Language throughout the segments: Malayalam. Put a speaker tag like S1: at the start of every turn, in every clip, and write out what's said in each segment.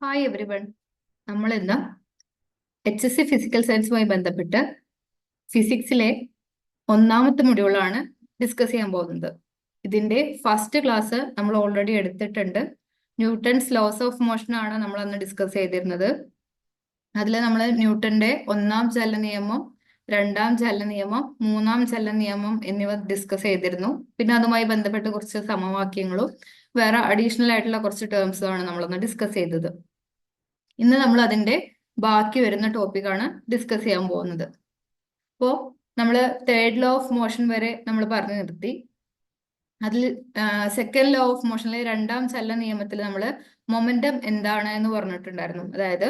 S1: Hi everyone. നമ്മൾ ഇന്ന് HSC ഫിസിക്കൽ സയൻസുമായി ബന്ധപ്പെട്ട് ഫിസിക്സിലെ ഒന്നാമത്തെ മൊഡ്യൂളാണ് ഡിസ്കസ് ചെയ്യാൻ പോകുന്നത്. ഇതിന്റെ ഫസ്റ്റ് ക്ലാസ് നമ്മൾ ഓൾറെഡി എടുത്തിട്ടുണ്ട്. ന്യൂട്ടൺസ് ലോസ് ഓഫ് മോഷൻ ആണ് നമ്മൾ അന്ന് ഡിസ്കസ് ചെയ്തിരുന്നത്. അതിൽ നമ്മൾ ന്യൂട്ടന്റെ ഒന്നാം ചലന നിയമം, രണ്ടാം ചലന നിയമം, മൂന്നാം ചലന നിയമം എന്നിവ ഡിസ്കസ് ചെയ്തിരുന്നു. പിന്നെ അതുമായി ബന്ധപ്പെട്ട് കുറച്ച് സമവാക്യങ്ങളും വേറെ അഡീഷണൽ ആയിട്ടുള്ള കുറച്ച് ടേംസും ആണ് നമ്മളൊന്ന് ഡിസ്കസ് ചെയ്തത്. ഇന്ന് നമ്മൾ അതിന്റെ ബാക്കി വരുന്ന ടോപ്പിക്കാണ് ഡിസ്കസ് ചെയ്യാൻ പോകുന്നത്. അപ്പോൾ നമ്മൾ തേർഡ് ലോ ഓഫ് മോഷൻ വരെ നമ്മൾ പറഞ്ഞു നിർത്തി. അതിൽ സെക്കൻഡ് ലോ ഓഫ് മോഷനിലെ രണ്ടാം ചലന നിയമത്തിൽ നമ്മൾ മൊമെന്റം എന്താണ് എന്ന് പറഞ്ഞിട്ടുണ്ടായിരുന്നു. അതായത്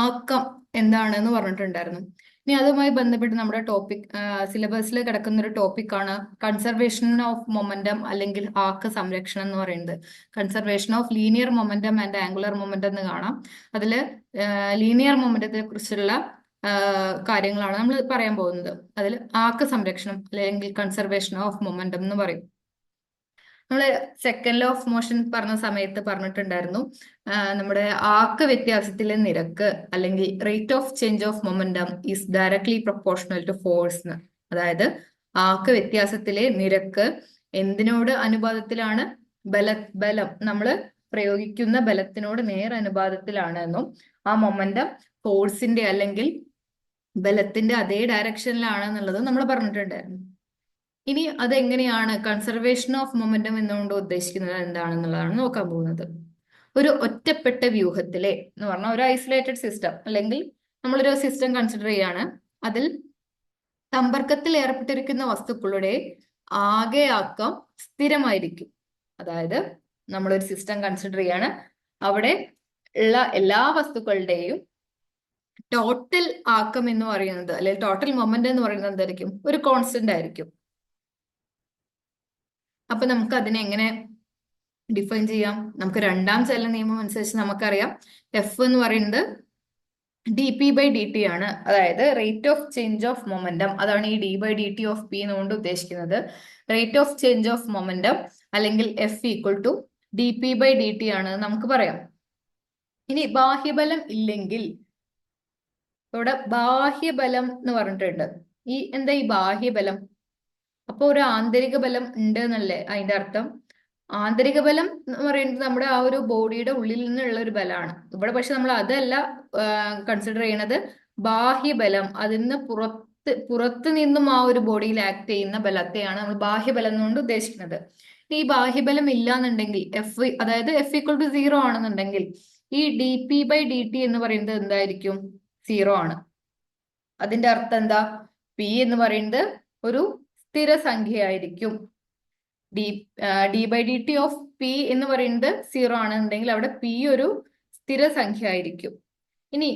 S1: ആക്കം എന്താണെന്ന് പറഞ്ഞിട്ടുണ്ടായിരുന്നു. ഇനി അതുമായി ബന്ധപ്പെട്ട് നമ്മുടെ ടോപ്പിക് സിലബസിൽ കിടക്കുന്ന ഒരു ടോപ്പിക്കാണ് കൺസർവേഷൻ ഓഫ് മൊമെന്റം അല്ലെങ്കിൽ ആക്ക സംരക്ഷണം എന്ന് പറയുന്നത്. Conservation of linear momentum and angular momentum എന്ന് കാണാം. അതിൽ ലീനിയർ മൊമെന്റത്തെ കുറിച്ചുള്ള കാര്യങ്ങളാണ് നമ്മൾ പറയാൻ പോകുന്നത്. അതിൽ ആക്ക സംരക്ഷണം അല്ലെങ്കിൽ കൺസർവേഷൻ ഓഫ് മൊമെന്റം എന്ന് പറയും. നമ്മൾ സെക്കൻഡ് ലോ ഓഫ് മോഷൻ പറഞ്ഞ സമയത്ത് പറഞ്ഞിട്ടുണ്ടായിരുന്നു, നമ്മുടെ ആക്ക വ്യത്യാസത്തിലെ നിരക്ക് അല്ലെങ്കിൽ rate of change of momentum is directly proportional to force എന്ന്. അതായത് ആക്ക വ്യത്യാസത്തിലെ നിരക്ക് എന്തിനോട് അനുപാതത്തിലാണ്? ബലം നമ്മൾ പ്രയോഗിക്കുന്ന ബലത്തിനോട് നേർ അനുപാതത്തിലാണ് എന്നും ആ മൊമെന്റം ഫോഴ്സിന്റെ അല്ലെങ്കിൽ ബലത്തിന്റെ അതേ ഡയറക്ഷനിലാണ് എന്നുള്ളതും നമ്മൾ പറഞ്ഞിട്ടുണ്ടായിരുന്നു. ഇനി അതെങ്ങനെയാണ് കൺസർവേഷൻ ഓഫ് മൊമെന്റം എന്നുകൊണ്ട് ഉദ്ദേശിക്കുന്നത് എന്താണെന്നുള്ളതാണ് നോക്കാൻ പോകുന്നത്. ഒരു ഒറ്റപ്പെട്ട വ്യൂഹത്തിലെ എന്ന് പറഞ്ഞാൽ ഒരു ഐസൊലേറ്റഡ് സിസ്റ്റം അല്ലെങ്കിൽ നമ്മളൊരു സിസ്റ്റം കൺസിഡർ ചെയ്യാണ്. അതിൽ സമ്പർക്കത്തിൽ ഏർപ്പെട്ടിരിക്കുന്ന വസ്തുക്കളുടെ ആകെ ആക്കം സ്ഥിരമായിരിക്കും. അതായത് നമ്മളൊരു സിസ്റ്റം കൺസിഡർ ചെയ്യാണ്, അവിടെ ഉള്ള എല്ലാ വസ്തുക്കളുടെയും ടോട്ടൽ ആക്കം എന്ന് പറയുന്നത് അല്ലെങ്കിൽ ടോട്ടൽ മൊമെന്റ് എന്ന് പറയുന്നത് എന്തായിരിക്കും? ഒരു കോൺസ്റ്റന്റ് ആയിരിക്കും. അപ്പൊ നമുക്ക് അതിനെ എങ്ങനെ ഡിഫൈൻ ചെയ്യാം? നമുക്ക് രണ്ടാം ചലന നിയമം അനുസരിച്ച് നമുക്കറിയാം എഫ് എന്ന് പറയുന്നത് dp/dt ആണ്. അതായത് rate of change of momentum. അതാണ് ഈ d/dt ഓഫ് പി എന്നുകൊണ്ട് ഉദ്ദേശിക്കുന്നത്. Rate of change of momentum അല്ലെങ്കിൽ എഫ് ഈക്വൽ ടു dp/dt ആണ് നമുക്ക് പറയാം. ഇനി ബാഹ്യബലം ഇല്ലെങ്കിൽ, ഇവിടെ ബാഹ്യബലം എന്ന് പറഞ്ഞിട്ടുണ്ട്. എന്താ ഈ ബാഹ്യബലം? അപ്പൊ ഒരു ആന്തരിക ബലം ഉണ്ട് എന്നല്ലേ അതിന്റെ അർത്ഥം? ആന്തരിക ബലം എന്ന് പറയുന്നത് നമ്മുടെ ആ ഒരു ബോഡിയുടെ ഉള്ളിൽ നിന്നുള്ള ഒരു ബലമാണ്. ഇവിടെ പക്ഷെ നമ്മൾ അതല്ല കൺസിഡർ ചെയ്യണത്. ബാഹ്യബലം, അതിന് പുറത്ത് നിന്നും ആ ഒരു ബോഡിയിൽ ആക്ട് ചെയ്യുന്ന ബലത്തെയാണ് നമ്മൾ ബാഹ്യബലം എന്നുകൊണ്ട് ഉദ്ദേശിക്കുന്നത്. ഈ ബാഹ്യബലം ഇല്ല എന്നുണ്ടെങ്കിൽ അതായത് എഫ് ഈക്വൽ ടു 0 ആണെന്നുണ്ടെങ്കിൽ ഈ dp/dt എന്ന് പറയുന്നത് എന്തായിരിക്കും? 0 ആണ്. അതിന്റെ അർത്ഥം എന്താ? പി എന്ന് പറയുന്നത് ഒരു സ്ഥിരസംഖ്യയായിരിക്കും. d/dt ഓഫ് പി എന്ന് പറയുന്നത് 0 ആണെന്നുണ്ടെങ്കിൽ അവിടെ പി ഒരു സ്ഥിരസംഖ്യ ആയിരിക്കും. ഇനി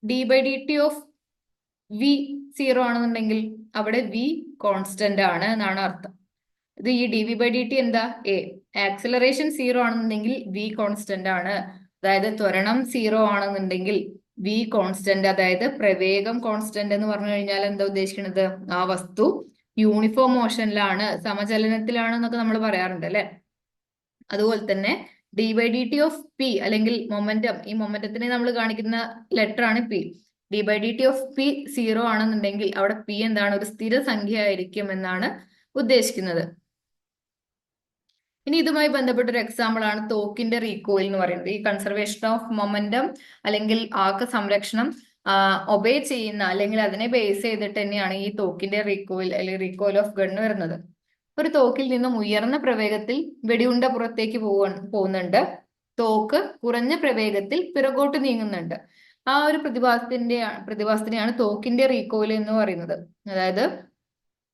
S1: d/dt ഓഫ് വി 0 ആണെന്നുണ്ടെങ്കിൽ അവിടെ വി കോൺസ്റ്റന്റ് ആണ് എന്നാണ് അർത്ഥം. ഇത് ഈ dv/dt എന്താ? ആക്സിലറേഷൻ 0 ആണെന്നുണ്ടെങ്കിൽ വി കോൺസ്റ്റന്റ് ആണ്. അതായത് ത്വരണം 0 ആണെന്നുണ്ടെങ്കിൽ വി കോൺസ്റ്റന്റ്, അതായത് പ്രവേഗം കോൺസ്റ്റന്റ് എന്ന് പറഞ്ഞു കഴിഞ്ഞാൽ എന്താ ഉദ്ദേശിക്കുന്നത്? ആ വസ്തു യൂണിഫോം മോഷനിലാണ്, സമചലനത്തിലാണ് എന്നൊക്കെ നമ്മൾ പറയാറുണ്ട് അല്ലെ. അതുപോലെ തന്നെ ddt ഓഫ് പി അല്ലെങ്കിൽ മൊമെന്റം, ഈ മൊമെന്റത്തിനെ നമ്മൾ കാണിക്കുന്ന ലെറ്റർ ആണ് പി. ddt ഓഫ് പി 0 ആണെന്നുണ്ടെങ്കിൽ അവിടെ പി എന്താണ്? ഒരു സ്ഥിരസംഖ്യ ആയിരിക്കും എന്നാണ് ഉദ്ദേശിക്കുന്നത്. ഇനി ഇതുമായി ബന്ധപ്പെട്ട ഒരു എക്സാമ്പിൾ ആണ് തോക്കിന്റെ റീകോയിൽ എന്ന് പറയുന്നത്. ഈ കൺസർവേഷൻ ഓഫ് മൊമെന്റം അല്ലെങ്കിൽ ആക്ക സംരക്ഷണം ഒബേ ചെയ്യുന്ന അല്ലെങ്കിൽ അതിനെ ബേസ് ചെയ്തിട്ട് തന്നെയാണ് ഈ തോക്കിന്റെ റീകോയിൽ അല്ലെങ്കിൽ റീകോയിൽ ഓഫ് ഗൺ വരുന്നത്. ഒരു തോക്കിൽ നിന്നും ഉയർന്ന പ്രവേഗത്തിൽ വെടിയുണ്ട പുറത്തേക്ക് പോകുന്നുണ്ട്. തോക്ക് കുറഞ്ഞ പ്രവേഗത്തിൽ പിറകോട്ട് നീങ്ങുന്നുണ്ട്. ആ ഒരു പ്രതിഭാസത്തിനെയാണ് തോക്കിന്റെ റീകോയിൽ എന്ന് പറയുന്നത്. അതായത്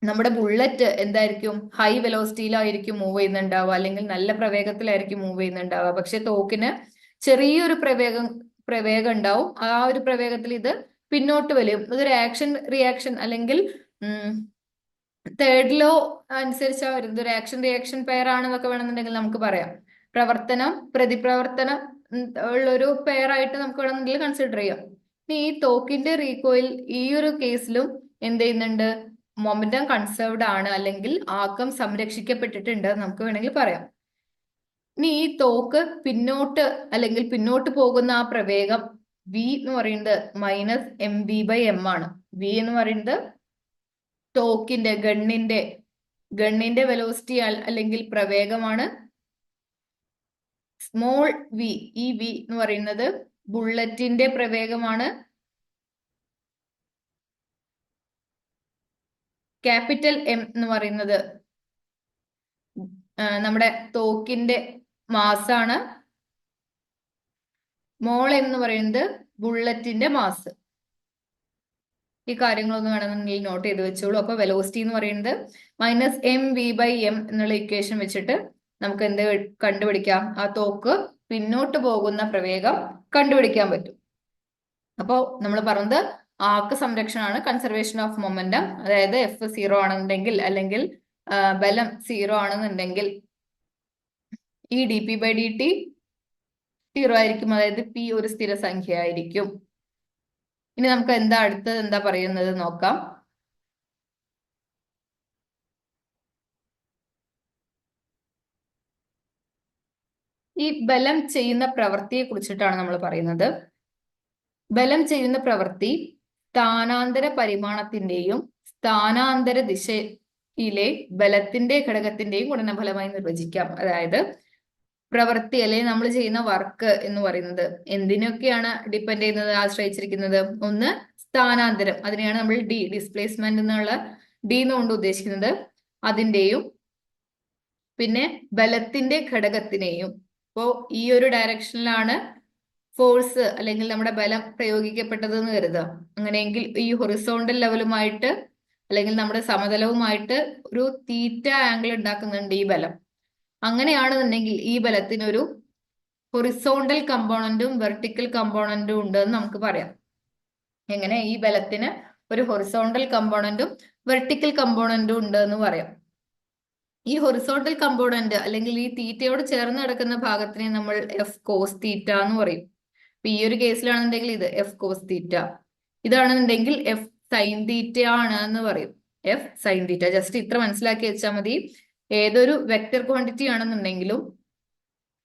S1: നമ്മുടെ ബുള്ളറ്റ് എന്തായിരിക്കും? ഹൈ വെലോസിറ്റിയിലായിരിക്കും മൂവ് ചെയ്യുന്നുണ്ടാവുക, അല്ലെങ്കിൽ നല്ല പ്രവേഗത്തിലായിരിക്കും മൂവ് ചെയ്യുന്നുണ്ടാവുക. പക്ഷെ തോക്കിന് ചെറിയൊരു പ്രവേഗം ഉണ്ടാവും. ആ ഒരു പ്രവേഗത്തിൽ ഇത് പിന്നോട്ട് വലിയും. ഇതൊരു ആക്ഷൻ റിയാക്ഷൻ അല്ലെങ്കിൽ തേർഡ് ലോ അനുസരിച്ചാ വരുന്നത്. ഒരു ആക്ഷൻ റിയാക്ഷൻ പെയർ ആണെന്നൊക്കെ വേണമെന്നുണ്ടെങ്കിൽ നമുക്ക് പറയാം. പ്രവർത്തനം പ്രതിപ്രവർത്തനം ഉള്ളൊരു പെയർ ആയിട്ട് നമുക്ക് വേണമെന്നുണ്ടെങ്കിൽ കൺസിഡർ ചെയ്യാം. ഈ തോക്കിന്റെ റീകോയിൽ ഈ ഒരു കേസിലും എന്ത് ചെയ്യുന്നുണ്ട്? മൊമെന്റം കൺസേർവ്ഡ് ആണ് അല്ലെങ്കിൽ ആക്കം സംരക്ഷിക്കപ്പെട്ടിട്ടുണ്ട് നമുക്ക് വേണമെങ്കിൽ പറയാം. ഇനി ഈ തോക്ക് പിന്നോട്ട് അല്ലെങ്കിൽ പിന്നോട്ട് പോകുന്ന ആ പ്രവേഗം വി എന്ന് പറയുന്നത് -mv/m ആണ്. വി എന്ന് പറയുന്നത് തോക്കിന്റെ ഗണ്ണിന്റെ വെലോസിറ്റി അല്ലെങ്കിൽ പ്രവേഗമാണ്. സ്മോൾ വി, ഈ വി എന്ന് പറയുന്നത് ബുള്ളറ്റിന്റെ പ്രവേഗമാണ്. ക്യാപിറ്റൽ എം എന്ന് പറയുന്നത് നമ്മുടെ തോക്കിന്റെ മാസാണ്. സ്മോൾ എം എന്ന് പറയുന്നത് ബുള്ളറ്റിന്റെ മാസ്. ഈ കാര്യങ്ങളൊന്നും വേണമെന്നുണ്ടെങ്കിൽ നോട്ട് ചെയ്ത് വെച്ചോളൂ. അപ്പൊ വെലോസിറ്റി എന്ന് പറയുന്നത് -mv/m എന്നുള്ള ഇക്വേഷൻ വെച്ചിട്ട് നമുക്ക് എന്ത് കണ്ടുപിടിക്കാം? ആ തോക്ക് പിന്നോട്ട് പോകുന്ന പ്രവേഗം കണ്ടുപിടിക്കാൻ പറ്റും. അപ്പോ നമ്മൾ പറഞ്ഞത് ആർക്ക് സംരക്ഷണമാണ്, കൺസർവേഷൻ ഓഫ് മൊമെന്റം. അതായത് എഫ് 0 ആണെന്നുണ്ടെങ്കിൽ അല്ലെങ്കിൽ ബലം 0 ആണെന്നുണ്ടെങ്കിൽ ഈ dp/dt 0 ആയിരിക്കും. അതായത് പി ഒരു സ്ഥിരസംഖ്യ ആയിരിക്കും. ഇനി നമുക്ക് അടുത്തത് എന്താ പറയുന്നത് നോക്കാം. ഈ ബലം ചെയ്യുന്ന പ്രവൃത്തിയെ കുറിച്ചിട്ടാണ് നമ്മൾ പറയുന്നത്. ബലം ചെയ്യുന്ന പ്രവൃത്തി സ്ഥാനാന്തര പരിമാണത്തിന്റെയും സ്ഥാനാന്തര ദിശയിലെ ബലത്തിന്റെ ഘടകത്തിന്റെയും ഗുണനഫലമായി നിർവചിക്കാം. അതായത് പ്രവൃത്തി അല്ലെങ്കിൽ നമ്മൾ ചെയ്യുന്ന വർക്ക് എന്ന് പറയുന്നത് എന്തിനൊക്കെയാണ് ഡിപ്പെൻഡ് ചെയ്യുന്നത്, ആശ്രയിച്ചിരിക്കുന്നത്? ഒന്ന് സ്ഥാനാന്തരം, അതിനെയാണ് നമ്മൾ ഡിസ്പ്ലേസ്മെന്റ് എന്നുള്ള എന്നുകൊണ്ട് ഉദ്ദേശിക്കുന്നത്, അതിന്റെയും പിന്നെ ബലത്തിന്റെ ഘടകത്തിനെയും. ഇപ്പോ ഈ ഒരു ഡയറക്ഷനിലാണ് ഫോഴ്സ് അല്ലെങ്കിൽ നമ്മുടെ ബലം പ്രയോഗിക്കപ്പെട്ടത് എന്ന് കരുതുക. അങ്ങനെയെങ്കിൽ ഈ ഹൊറിസോണ്ടൽ ലെവലുമായിട്ട് അല്ലെങ്കിൽ നമ്മുടെ സമതലവുമായിട്ട് ഒരു തീറ്റ ആംഗിൾ ഉണ്ടാക്കുന്നുണ്ട് ഈ ബലം. അങ്ങനെയാണെന്നുണ്ടെങ്കിൽ ഈ ബലത്തിനൊരു ഹൊറിസോണ്ടൽ കമ്പോണന്റും വെർട്ടിക്കൽ കമ്പോണന്റും ഉണ്ടെന്ന് നമുക്ക് പറയാം. എങ്ങനെ? ഈ ബലത്തിന് ഒരു ഹൊറിസോണ്ടൽ കമ്പോണന്റും വെർട്ടിക്കൽ കമ്പോണന്റും ഉണ്ട് എന്ന് പറയാം. ഈ ഹൊറിസോണ്ടൽ കമ്പോണന്റ് അല്ലെങ്കിൽ ഈ തീറ്റയോട് ചേർന്ന് കിടക്കുന്ന ഭാഗത്തിനെ നമ്മൾ എഫ് കോസ് തീറ്റ എന്ന് പറയും. ഈ ഒരു കേസിലാണെന്നുണ്ടെങ്കിൽ ഇത് എഫ് കോസ് തീറ്റ, ഇതാണെന്നുണ്ടെങ്കിൽ എഫ് സൈൻ തീറ്റ ആണ് എന്ന് പറയും. എഫ് സൈൻ തീറ്റ ജസ്റ്റ് ഇത്ര മനസ്സിലാക്കി വെച്ചാൽ മതി. ഏതൊരു വെക്റ്റർ ക്വാണ്ടിറ്റി ആണെന്നുണ്ടെങ്കിലും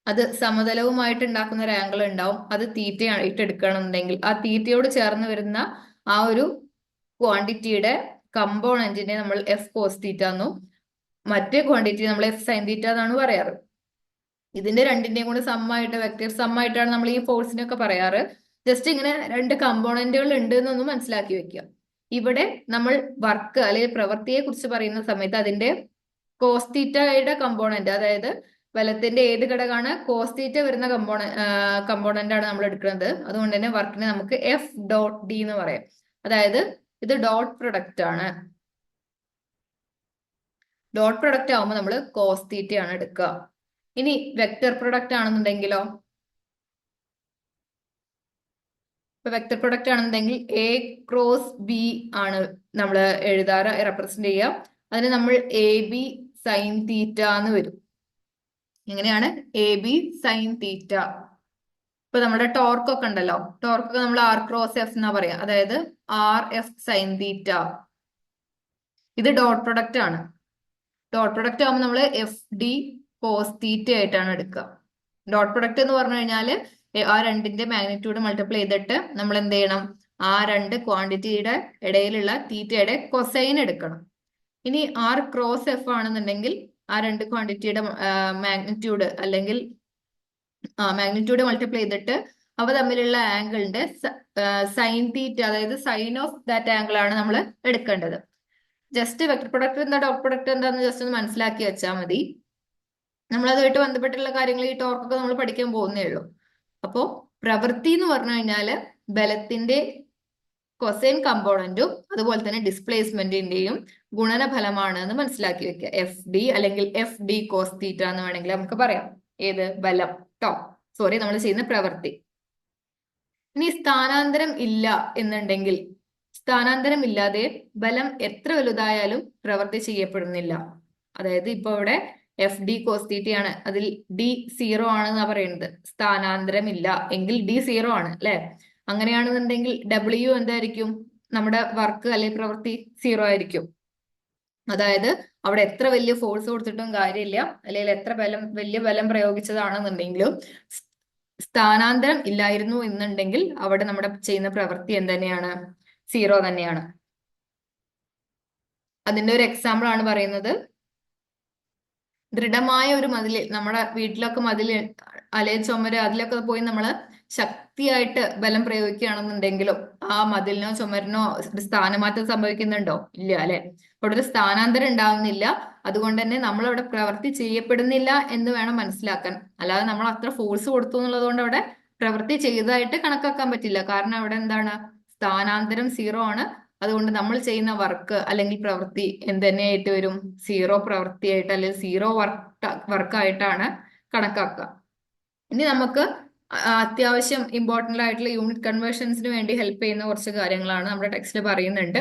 S1: അത് സമതലവുമായിട്ട് ഉണ്ടാക്കുന്ന ഒരു ആംഗിൾ ഉണ്ടാവും. അത് തീറ്റ ആയിട്ട് എടുക്കണമെന്നുണ്ടെങ്കിൽ ആ തീറ്റയോട് ചേർന്ന് വരുന്ന ആ ഒരു ക്വാണ്ടിറ്റിയുടെ കമ്പോണന്റിനെ നമ്മൾ എഫ് കോസ് തീറ്റ എന്നും മറ്റേ ക്വാണ്ടിറ്റി നമ്മൾ എഫ് സൈൻ തീറ്റ എന്നാണ് പറയാറ്. ഇതിന്റെ രണ്ടിന്റെയും കൂടെ സമ്മായിട്ട് വെക്റ്റർ സമ്മായിട്ടാണ് നമ്മൾ ഈ ഫോഴ്സിനൊക്കെ പറയാറ്. ജസ്റ്റ് ഇങ്ങനെ രണ്ട് കമ്പോണന്റുകൾ ഉണ്ട് എന്നൊന്നും മനസ്സിലാക്കി വെക്കുക. ഇവിടെ നമ്മൾ വർക്ക് അല്ലെങ്കിൽ പ്രവൃത്തിയെ കുറിച്ച് പറയുന്ന സമയത്ത് അതിന്റെ കോസ് തീറ്റയുടെ കമ്പോണന്റ്, അതായത് ബലത്തിന്റെ ഏത് ഘടകമാണ് കോസ് തീറ്റ വരുന്ന കമ്പോണന്റ് ആണ് നമ്മൾ എടുക്കുന്നത്. അതുകൊണ്ട് തന്നെ വർക്കിനെ നമുക്ക് എഫ് ഡോട്ട് ഡി എന്ന് പറയാം. അതായത് ഇത് ഡോട്ട് പ്രൊഡക്റ്റ് ആണ്. ഡോട്ട് പ്രൊഡക്റ്റ് ആവുമ്പോൾ നമ്മൾ കോസ് തീറ്റ ആണ് എടുക്കുക. ഇനി വെക്റ്റർ പ്രൊഡക്റ്റ് ആണെന്നുണ്ടെങ്കിലോ, ഇപ്പൊ വെക്റ്റർ പ്രൊഡക്റ്റ് ആണെന്നുണ്ടെങ്കിൽ എ ക്രോസ് ബി ആണ് നമ്മൾ എഴുതാറ്, റെപ്രസെന്റ് ചെയ്യുക. അതിന് നമ്മൾ എ ബി സൈൻ തീറ്റ എന്ന് വരും. ഇങ്ങനെയാണ് എ ബി സൈൻ തീറ്റ. ഇപ്പൊ നമ്മുടെ ടോർക്ക് ഒക്കെ ഉണ്ടല്ലോ, ടോർക്ക് നമ്മൾ ആർ ക്രോസ് എഫ് എന്നാ പറയാ. അതായത് ആർ എഫ് സൈൻ തീറ്റ. ഇത് ഡോട്ട് പ്രൊഡക്റ്റ് ആണ്. ഡോട്ട് പ്രൊഡക്റ്റ് ആകുമ്പോൾ നമ്മൾ എഫ് ഡി കോസ് തീറ്റ ആയിട്ടാണ് എടുക്കുക. ഡോട്ട് പ്രൊഡക്റ്റ് എന്ന് പറഞ്ഞു കഴിഞ്ഞാൽ ആ രണ്ടിന്റെ മാഗ്നിറ്റ്യൂഡ് മൾട്ടിപ്ലൈ ചെയ്തിട്ട് നമ്മൾ എന്ത് ചെയ്യണം? ആ രണ്ട് ക്വാണ്ടിറ്റിയുടെ ഇടയിലുള്ള തീറ്റയുടെ കൊസൈൻ എടുക്കണം. ഇനി ആർ ക്രോസ് എഫ് ആണെന്നുണ്ടെങ്കിൽ ആ രണ്ട് ക്വാണ്ടിറ്റിയുടെ മാഗ്നിറ്റ്യൂഡ് അല്ലെങ്കിൽ മാഗ്നിറ്റ്യൂഡ് മൾട്ടിപ്ലൈ ചെയ്തിട്ട് അവ തമ്മിലുള്ള ആംഗിളിന്റെ സൈൻ തീറ്റ, അതായത് സൈൻ ഓഫ് ദാറ്റ് ആംഗിൾ ആണ് നമ്മൾ എടുക്കേണ്ടത്. ജസ്റ്റ് വെക്ടർ പ്രൊഡക്റ്റ് എന്താ ഡോട്ട് പ്രൊഡക്റ്റ് എന്താന്ന് ജസ്റ്റ് ഒന്ന് മനസ്സിലാക്കി വെച്ചാൽ മതി. നമ്മൾ അതുമായിട്ട് ബന്ധപ്പെട്ടുള്ള കാര്യങ്ങൾ ഈ ടോർക്കൊക്കെ നമ്മൾ പഠിക്കാൻ പോകുന്നേ ഉള്ളൂ. അപ്പോ പ്രവൃത്തി എന്ന് പറഞ്ഞു കഴിഞ്ഞാല് ബലത്തിന്റെ കൊസൈൻ കമ്പോണന്റും അതുപോലെ തന്നെ ഡിസ്പ്ലേസ്മെന്റിന്റെയും ഗുണനഫലമാണ് എന്ന് മനസ്സിലാക്കി വെക്കുക. എഫ് ഡി അല്ലെങ്കിൽ എഫ് ഡി കോസ് തീറ്റ എന്ന് വേണമെങ്കിൽ നമുക്ക് പറയാം. ഏത്? ബലം നമ്മൾ ചെയ്യുന്ന പ്രവൃത്തി. ഇനി സ്ഥാനാന്തരം ഇല്ല എന്നുണ്ടെങ്കിൽ, സ്ഥാനാന്തരം ഇല്ലാതെ ബലം എത്ര വലുതായാലും പ്രവൃത്തി ചെയ്യപ്പെടുന്നില്ല. അതായത് ഇപ്പൊ ഇവിടെ എഫ് ഡി കോസ് തീറ്റയാണ്, അതിൽ ഡി 0 ആണെന്നാ പറയുന്നത്. സ്ഥാനാന്തരം ഇല്ല എങ്കിൽ ഡി 0 ആണ് അല്ലെ? അങ്ങനെയാണെന്നുണ്ടെങ്കിൽ ഡബ്ല്യു എന്തായിരിക്കും? നമ്മുടെ വർക്ക് അല്ലെങ്കിൽ പ്രവൃത്തി 0 ആയിരിക്കും. അതായത് അവിടെ എത്ര വലിയ ഫോഴ്സ് കൊടുത്തിട്ടും കാര്യമില്ല, അല്ലെങ്കിൽ എത്ര വലിയ ബലം പ്രയോഗിച്ചതാണെന്നുണ്ടെങ്കിലും സ്ഥാനാന്തരം ഇല്ലായിരുന്നു എന്നുണ്ടെങ്കിൽ അവിടെ നമ്മുടെ ചെയ്യുന്ന പ്രവൃത്തി എന്ത് തന്നെയാണ്? സീറോ തന്നെയാണ്. അതിന്റെ ഒരു എക്സാമ്പിൾ ആണ് പറയുന്നത്. ദൃഢമായ ഒരു മതില്, നമ്മുടെ വീട്ടിലൊക്കെ മതില് അല്ലെങ്കിൽ ചുമര് അതിലൊക്കെ പോയി നമ്മൾ ശക്തിയായിട്ട് ബലം പ്രയോഗിക്കുകയാണെന്നുണ്ടെങ്കിലും ആ മതിലിനോ ചുമരിനോ ഒരു സ്ഥാനമാറ്റം സംഭവിക്കുന്നുണ്ടോ? ഇല്ല അല്ലെ. അവിടെ ഒരു സ്ഥാനാന്തരം ഉണ്ടാവുന്നില്ല. അതുകൊണ്ട് തന്നെ നമ്മൾ അവിടെ പ്രവൃത്തി ചെയ്യപ്പെടുന്നില്ല എന്ന് വേണം മനസ്സിലാക്കാൻ. അല്ലാതെ നമ്മൾ അത്ര ഫോഴ്സ് കൊടുത്തു എന്നുള്ളത് കൊണ്ട് അവിടെ പ്രവൃത്തി ചെയ്തതായിട്ട് കണക്കാക്കാൻ പറ്റില്ല. കാരണം അവിടെ എന്താണ്? സ്ഥാനാന്തരം സീറോ ആണ്. അതുകൊണ്ട് നമ്മൾ ചെയ്യുന്ന വർക്ക് അല്ലെങ്കിൽ പ്രവൃത്തി എന്ത് തന്നെയായിട്ട് വരും? സീറോ പ്രവൃത്തിയായിട്ട് അല്ലെങ്കിൽ സീറോ വർക്കായിട്ടാണ് കണക്കാക്കുക. ഇനി നമുക്ക് അത്യാവശ്യം ഇമ്പോർട്ടന്റ് ആയിട്ടുള്ള യൂണിറ്റ് കൺവേർഷൻസിന് വേണ്ടി ഹെൽപ്പ് ചെയ്യുന്ന കുറച്ച് കാര്യങ്ങളാണ് നമ്മുടെ ടെക്സ്റ്റിൽ പറയുന്നുണ്ട്.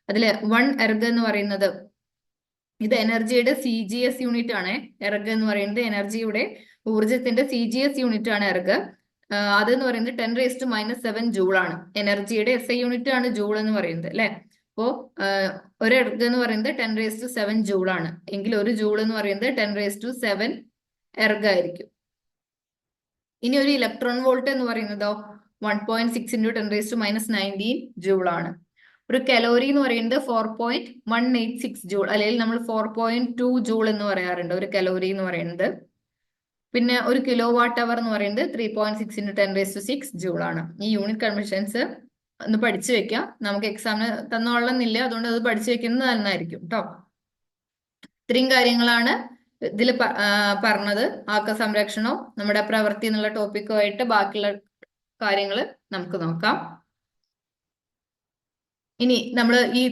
S1: അതിൽ 1 എർഗ് എന്ന് പറയുന്നത് ഇത് എനർജിയുടെ CGS യൂണിറ്റ് ആണ്. എർഗ് എന്ന് പറയുന്നത് എനർജിയുടെ ഊർജത്തിന്റെ CGS യൂണിറ്റ് ആണ് എർഗ്. അതെന്ന് പറയുന്നത് 10⁻⁻7 ജൂൾ ആണ്. എനർജിയുടെ SI യൂണിറ്റ് ആണ് ജൂൾ എന്ന് പറയുന്നത് അല്ലെ. അപ്പോ ഒരു എർഗ് എന്ന് പറയുന്നത് 10⁻7 ജൂൾ ആണ്. എങ്കിൽ ഒരു ജൂൾ എന്ന് പറയുന്നത് 10⁻7 എർഗ് ആയിരിക്കും. ഇനി ഒരു ഇലക്ട്രോൺ വോൾട്ട് എന്ന് പറയുന്നതോ 1.6 × 10⁻⁻19 ജൂൾ ആണ്. ഒരു കലോറി എന്ന് പറയുന്നത് 4.186 ജൂൾ, അല്ലെങ്കിൽ നമ്മൾ 4.2 ജൂൾ എന്ന് പറയാറുണ്ട് ഒരു കലോറി എന്ന് പറയുന്നത്. പിന്നെ ഒരു കിലോ വാട്ട് അവർ എന്ന് പറയുന്നത് 3.6 × 10⁻6 ജൂൾ ആണ്. ഈ യൂണിറ്റ് കൺവെർഷൻസ് ഒന്ന് പഠിച്ചു വെക്കാം. നമുക്ക് എക്സാമിന് തന്നോളന്നില്ല, അതുകൊണ്ട് അത് പഠിച്ചു വെക്കുന്നത് നന്നായിരിക്കും കേട്ടോ. ഇത്രയും കാര്യങ്ങളാണ് ഇതിൽ പറഞ്ഞത്. ആക്ക സംരക്ഷണവും നമ്മുടെ പ്രവൃത്തി എന്നുള്ള ടോപ്പിക്കുമായിട്ട് ബാക്കിയുള്ള കാര്യങ്ങൾ നമുക്ക് നോക്കാം. ഇനി നമ്മൾ ഈ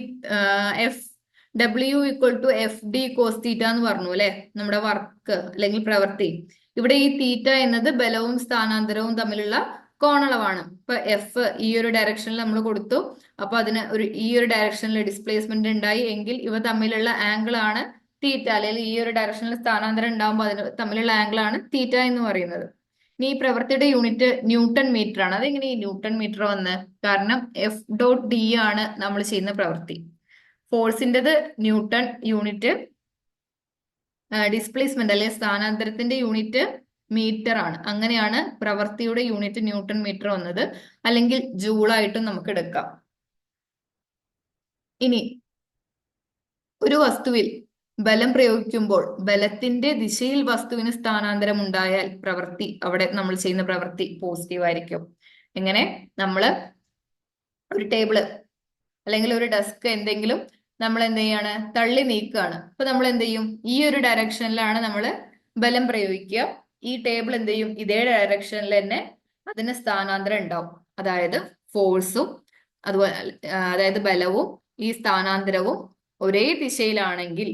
S1: FW=FD cos θ എന്ന് പറഞ്ഞു അല്ലെ, നമ്മുടെ വർക്ക് അല്ലെങ്കിൽ പ്രവൃത്തി. ഇവിടെ ഈ തീറ്റ എന്നത് ബലവും സ്ഥാനാന്തരവും തമ്മിലുള്ള കോണളവാണ്. ഇപ്പൊ എഫ് ഈ ഒരു ഡയറക്ഷനിൽ നമ്മൾ കൊടുത്തു. അപ്പൊ അതിന് ഈ ഒരു ഡയറക്ഷനിൽ ഡിസ്പ്ലേസ്മെന്റ് ഉണ്ടായി എങ്കിൽ ഇവ തമ്മിലുള്ള ആംഗിൾ ആണ് തീറ്റ, അല്ലെങ്കിൽ ഈ ഒരു ഡയറക്ഷനിൽ സ്ഥാനാന്തരം ഉണ്ടാകുമ്പോൾ അതിന് തമ്മിലുള്ള ആംഗിൾ ആണ് തീറ്റ എന്ന് പറയുന്നത്. ഇനി ഈ പ്രവൃത്തിയുടെ യൂണിറ്റ് ന്യൂട്ടൺ മീറ്റർ ആണ്. അതെങ്ങനെ ഈ ന്യൂട്ടൺ മീറ്റർ വന്ന്? കാരണം F.D ആണ് നമ്മൾ ചെയ്യുന്ന പ്രവൃത്തി. ഫോഴ്സിൻ്റെത് ന്യൂട്ടൺ യൂണിറ്റ്, ഡിസ്പ്ലേസ്മെന്റ് അല്ലെങ്കിൽ സ്ഥാനാന്തരത്തിന്റെ യൂണിറ്റ് മീറ്റർ ആണ്. അങ്ങനെയാണ് പ്രവൃത്തിയുടെ യൂണിറ്റ് ന്യൂട്ടൺ മീറ്റർ വന്നത്, അല്ലെങ്കിൽ ജൂളായിട്ടും നമുക്ക് എടുക്കാം. ഇനി ഒരു വസ്തുവിൽ ബലം പ്രയോഗിക്കുമ്പോൾ ബലത്തിന്റെ ദിശയിൽ വസ്തുവിന് സ്ഥാനാന്തരം ഉണ്ടായാൽ പ്രവൃത്തി, അവിടെ നമ്മൾ ചെയ്യുന്ന പ്രവൃത്തി പോസിറ്റീവ് ആയിരിക്കും. എങ്ങനെ? നമ്മൾ ഒരു ടേബിള് അല്ലെങ്കിൽ ഒരു ഡെസ്ക് എന്തെങ്കിലും നമ്മൾ എന്ത് ചെയ്യാണ്? തള്ളി നീക്കുകയാണ്. അപ്പൊ നമ്മൾ എന്ത് ചെയ്യും? ഈ ഒരു ഡയറക്ഷനിലാണ് നമ്മൾ ബലം പ്രയോഗിക്കുക. ഈ ടേബിൾ എന്ത് ചെയ്യും? ഇതേ ഡയറക്ഷനിൽ തന്നെ അതിന് സ്ഥാനാന്തരം ഉണ്ടാവും. അതായത് ഫോഴ്സും അതുപോലെ അതായത് ബലവും ഈ സ്ഥാനാന്തരവും ഒരേ ദിശയിലാണെങ്കിൽ,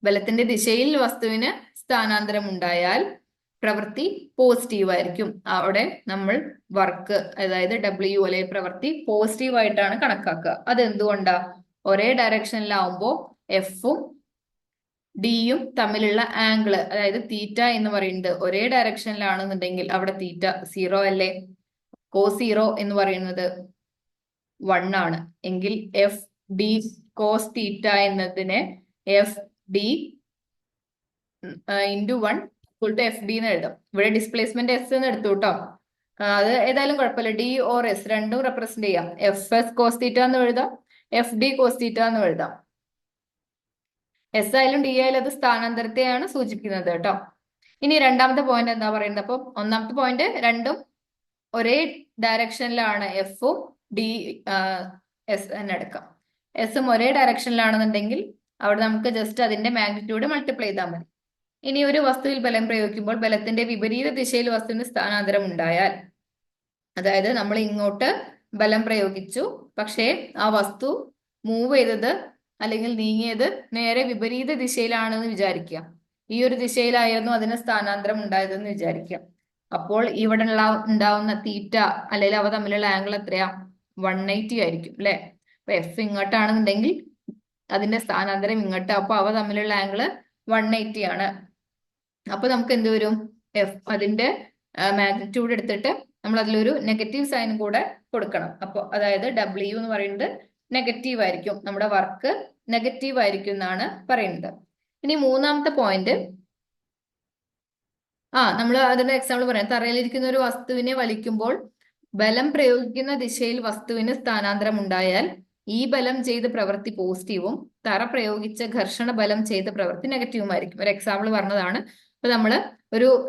S1: ബലത്തിന്റെ ദിശയിൽ വസ്തുവിന് സ്ഥാനാന്തരം ഉണ്ടായാൽ പ്രവൃത്തി പോസിറ്റീവ് ആയിരിക്കും. അവിടെ നമ്മൾ വർക്ക് അതായത് W അല്ലെങ്കിൽ പ്രവൃത്തി പോസിറ്റീവ് ആയിട്ടാണ് കണക്കാക്കുക. അതെന്തുകൊണ്ടാ? ഒരേ ഡയറക്ഷനിലാവുമ്പോൾ എഫും ഡിയും തമ്മിലുള്ള ആംഗിള് അതായത് തീറ്റ എന്ന് പറയുന്നത് ഒരേ ഡയറക്ഷനിലാണെന്നുണ്ടെങ്കിൽ അവിടെ തീറ്റ 0 അല്ലേ. കോസ് 0 എന്ന് പറയുന്നത് 1 ആണ്. എങ്കിൽ FD കോസ് തീറ്റ എന്നതിനെ FD × 1 FD എന്ന് എഴുതാം. ഇവിടെ ഡിസ്പ്ലേസ്മെന്റ് S എന്ന് എടുത്തു കേട്ടോ. അത് ഏതായാലും കുഴപ്പമില്ല. D or S രണ്ടും റെപ്രസെന്റ് ചെയ്യാം. FS കോസ് തീറ്റ എന്ന് എഴുതാം, FD കോസ് തീറ്റ എന്ന് എഴുതാം. S ആയാലും D ആയാലും അത് സ്ഥാനാന്തരത്തെയാണ് സൂചിപ്പിക്കുന്നത് കേട്ടോ. ഇനി രണ്ടാമത്തെ പോയിന്റ് എന്താ പറയുന്നത്? അപ്പൊ ഒന്നാമത്തെ പോയിന്റ് രണ്ടും ഒരേ ഡയറക്ഷനിലാണ്, എഫും ഡി എസ് തന്നെ എടുക്കാം. എസും ഒരേ ഡയറക്ഷനിലാണെന്നുണ്ടെങ്കിൽ അവിടെ നമുക്ക് ജസ്റ്റ് അതിന്റെ മാഗ്നിറ്റ്യൂഡ് മൾട്ടിപ്ലൈ ചെയ്താൽ മതി. ഇനി ഒരു വസ്തുവിൽ ബലം പ്രയോഗിക്കുമ്പോൾ ബലത്തിന്റെ വിപരീത ദിശയിൽ വസ്തുവിന് സ്ഥാനാന്തരം ഉണ്ടായാൽ, അതായത് നമ്മൾ ഇങ്ങോട്ട് ബലം പ്രയോഗിച്ചു, പക്ഷേ ആ വസ്തു മൂവ് ചെയ്തത് അല്ലെങ്കിൽ നീങ്ങിയത് നേരെ വിപരീത ദിശയിലാണെന്ന് വിചാരിക്കുക. ഈ ഒരു ദിശയിലായിരുന്നു അതിന് സ്ഥാനാന്തരം ഉണ്ടായതെന്ന് വിചാരിക്കുക. അപ്പോൾ ഇവിടെ ഉണ്ടാവുന്ന തീറ്റ അല്ലെങ്കിൽ അവ തമ്മിലുള്ള ആംഗിൾ എത്രയാ? 180 ആയിരിക്കും അല്ലെ. അപ്പൊ എഫ് ഇങ്ങോട്ടാണെന്നുണ്ടെങ്കിൽ അതിന്റെ സ്ഥാനാന്തരം ഇങ്ങോട്ട്, അപ്പൊ അവ തമ്മിലുള്ള ആംഗിള് 180 ആണ്. അപ്പൊ നമുക്ക് എന്ത് വരും? എഫ് അതിന്റെ മാഗ്നിറ്റ്യൂഡ് എടുത്തിട്ട് നമ്മൾ അതിലൊരു നെഗറ്റീവ് സൈൻ കൂടെ കൊടുക്കണം. അപ്പോൾ അതായത് W എന്ന് പറയുന്നത് നെഗറ്റീവ് ആയിരിക്കും. നമ്മുടെ വർക്ക് നെഗറ്റീവ് ആയിരിക്കും എന്നാണ് പറയുന്നത്. ഇനി മൂന്നാമത്തെ പോയിന്റ്, നമ്മൾ അതിന്റെ എക്സാമ്പിൾ പറയാം. തറയിലിരിക്കുന്ന ഒരു വസ്തുവിനെ വലിക്കുമ്പോൾ ബലം പ്രയോഗിക്കുന്ന ദിശയിൽ വസ്തുവിന് സ്ഥാനാന്തരം ഉണ്ടായാൽ ഈ ബലം ചെയ്ത പ്രവൃത്തി പോസിറ്റീവും തറ പ്രയോഗിച്ച ഘർഷണ ബലം ചെയ്ത പ്രവൃത്തി നെഗറ്റീവും ആയിരിക്കും. ഒരു എക്സാമ്പിൾ പറഞ്ഞതാണ്. അപ്പൊ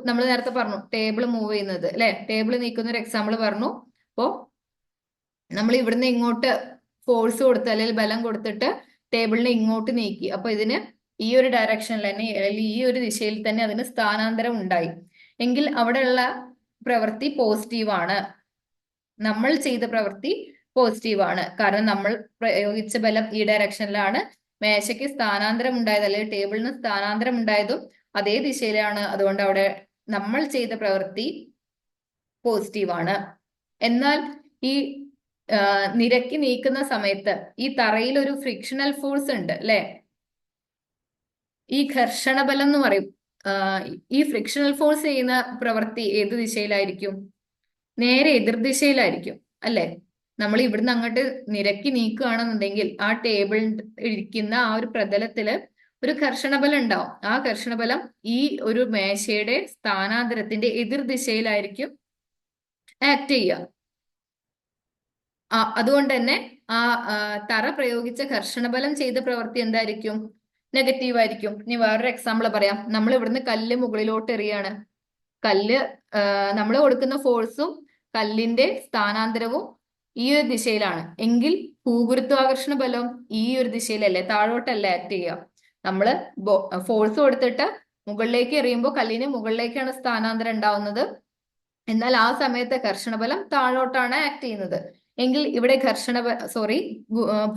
S1: നമ്മൾ നേരത്തെ പറഞ്ഞു ടേബിൾ മൂവ് ചെയ്യുന്നത് അല്ലെ, ടേബിൾ നീക്കുന്ന ഒരു എക്സാമ്പിൾ പറഞ്ഞു. അപ്പോ നമ്മൾ ഇവിടുന്ന് ഇങ്ങോട്ട് ഫോഴ്സ് കൊടുത്ത് അല്ലെങ്കിൽ ബലം കൊടുത്തിട്ട് ടേബിളിനെ ഇങ്ങോട്ട് നീക്കി. അപ്പൊ ഇതിന് ഈ ഒരു ഡയറക്ഷനിൽ തന്നെ അല്ലെങ്കിൽ ഈ ഒരു ദിശയിൽ തന്നെ അതിന് സ്ഥാനാന്തരം ഉണ്ടായി എങ്കിൽ അവിടെയുള്ള പ്രവൃത്തി പോസിറ്റീവാണ്. നമ്മൾ ചെയ്ത പ്രവൃത്തി പോസിറ്റീവാണ്. കാരണം നമ്മൾ പ്രയോഗിച്ച ബലം ഈ ഡയറക്ഷനിലാണ്. മേശയ്ക്ക് സ്ഥാനാന്തരം ഉണ്ടായത് അല്ലെങ്കിൽ ടേബിളിന് സ്ഥാനാന്തരം ഉണ്ടായതും അതേ ദിശയിലാണ്. അതുകൊണ്ട് അവിടെ നമ്മൾ ചെയ്ത പ്രവൃത്തി പോസിറ്റീവാണ്. എന്നാൽ ഈ നിരക്കി നീക്കുന്ന സമയത്ത് ഈ തറയിൽ ഒരു ഫ്രിക്ഷണൽ ഫോഴ്സ് ഉണ്ട് അല്ലെ, ഈ ഘർഷണ ബലം എന്ന് പറയും. ഈ ഫ്രിക്ഷണൽ ഫോഴ്സ് ചെയ്യുന്ന പ്രവൃത്തി ഏത് ദിശയിലായിരിക്കും? നേരെ എതിർദിശയിലായിരിക്കും അല്ലെ. നമ്മൾ ഇവിടുന്ന് അങ്ങോട്ട് നിരക്കി നീക്കുകയാണെന്നുണ്ടെങ്കിൽ ആ ടേബിൾ ഇരിക്കുന്ന ആ ഒരു പ്രതലത്തില് ഒരു ഘർഷണബലം ഉണ്ടാവും. ആ ഘർഷണബലം ഈ ഒരു മേശയുടെ സ്ഥാനാന്തരത്തിന്റെ എതിർദിശയിലായിരിക്കും ആക്ട് ചെയ്യുക. അതുകൊണ്ട് തന്നെ തറ പ്രയോഗിച്ച ഘർഷണബലം ചെയ്ത പ്രവൃത്തി എന്തായിരിക്കും? നെഗറ്റീവ് ആയിരിക്കും. ഇനി വേറൊരു എക്സാമ്പിൾ പറയാം. നമ്മൾ ഇവിടുന്ന് കല്ല് മുകളിലോട്ട് എറിയാണ്. കല്ല് നമ്മൾ കൊടുക്കുന്ന ഫോഴ്സും കല്ലിന്റെ സ്ഥാനാന്തരവും ഈ ഒരു ദിശയിലാണ് എങ്കിൽ ഭൂഗുരുത്വാകർഷണ ബലം ഈ ഒരു ദിശയിലല്ലേ, താഴോട്ടല്ല ആക്ട് ചെയ്യുക. നമ്മള് ഫോഴ്സ് കൊടുത്തിട്ട് മുകളിലേക്ക് എറിയുമ്പോൾ കല്ലിന് മുകളിലേക്കാണ് സ്ഥാനാന്തരം ഉണ്ടാവുന്നത്. എന്നാൽ ആ സമയത്ത് ഘർഷണബലം താഴോട്ടാണ് ആക്ട് ചെയ്യുന്നത്. എങ്കിൽ ഇവിടെ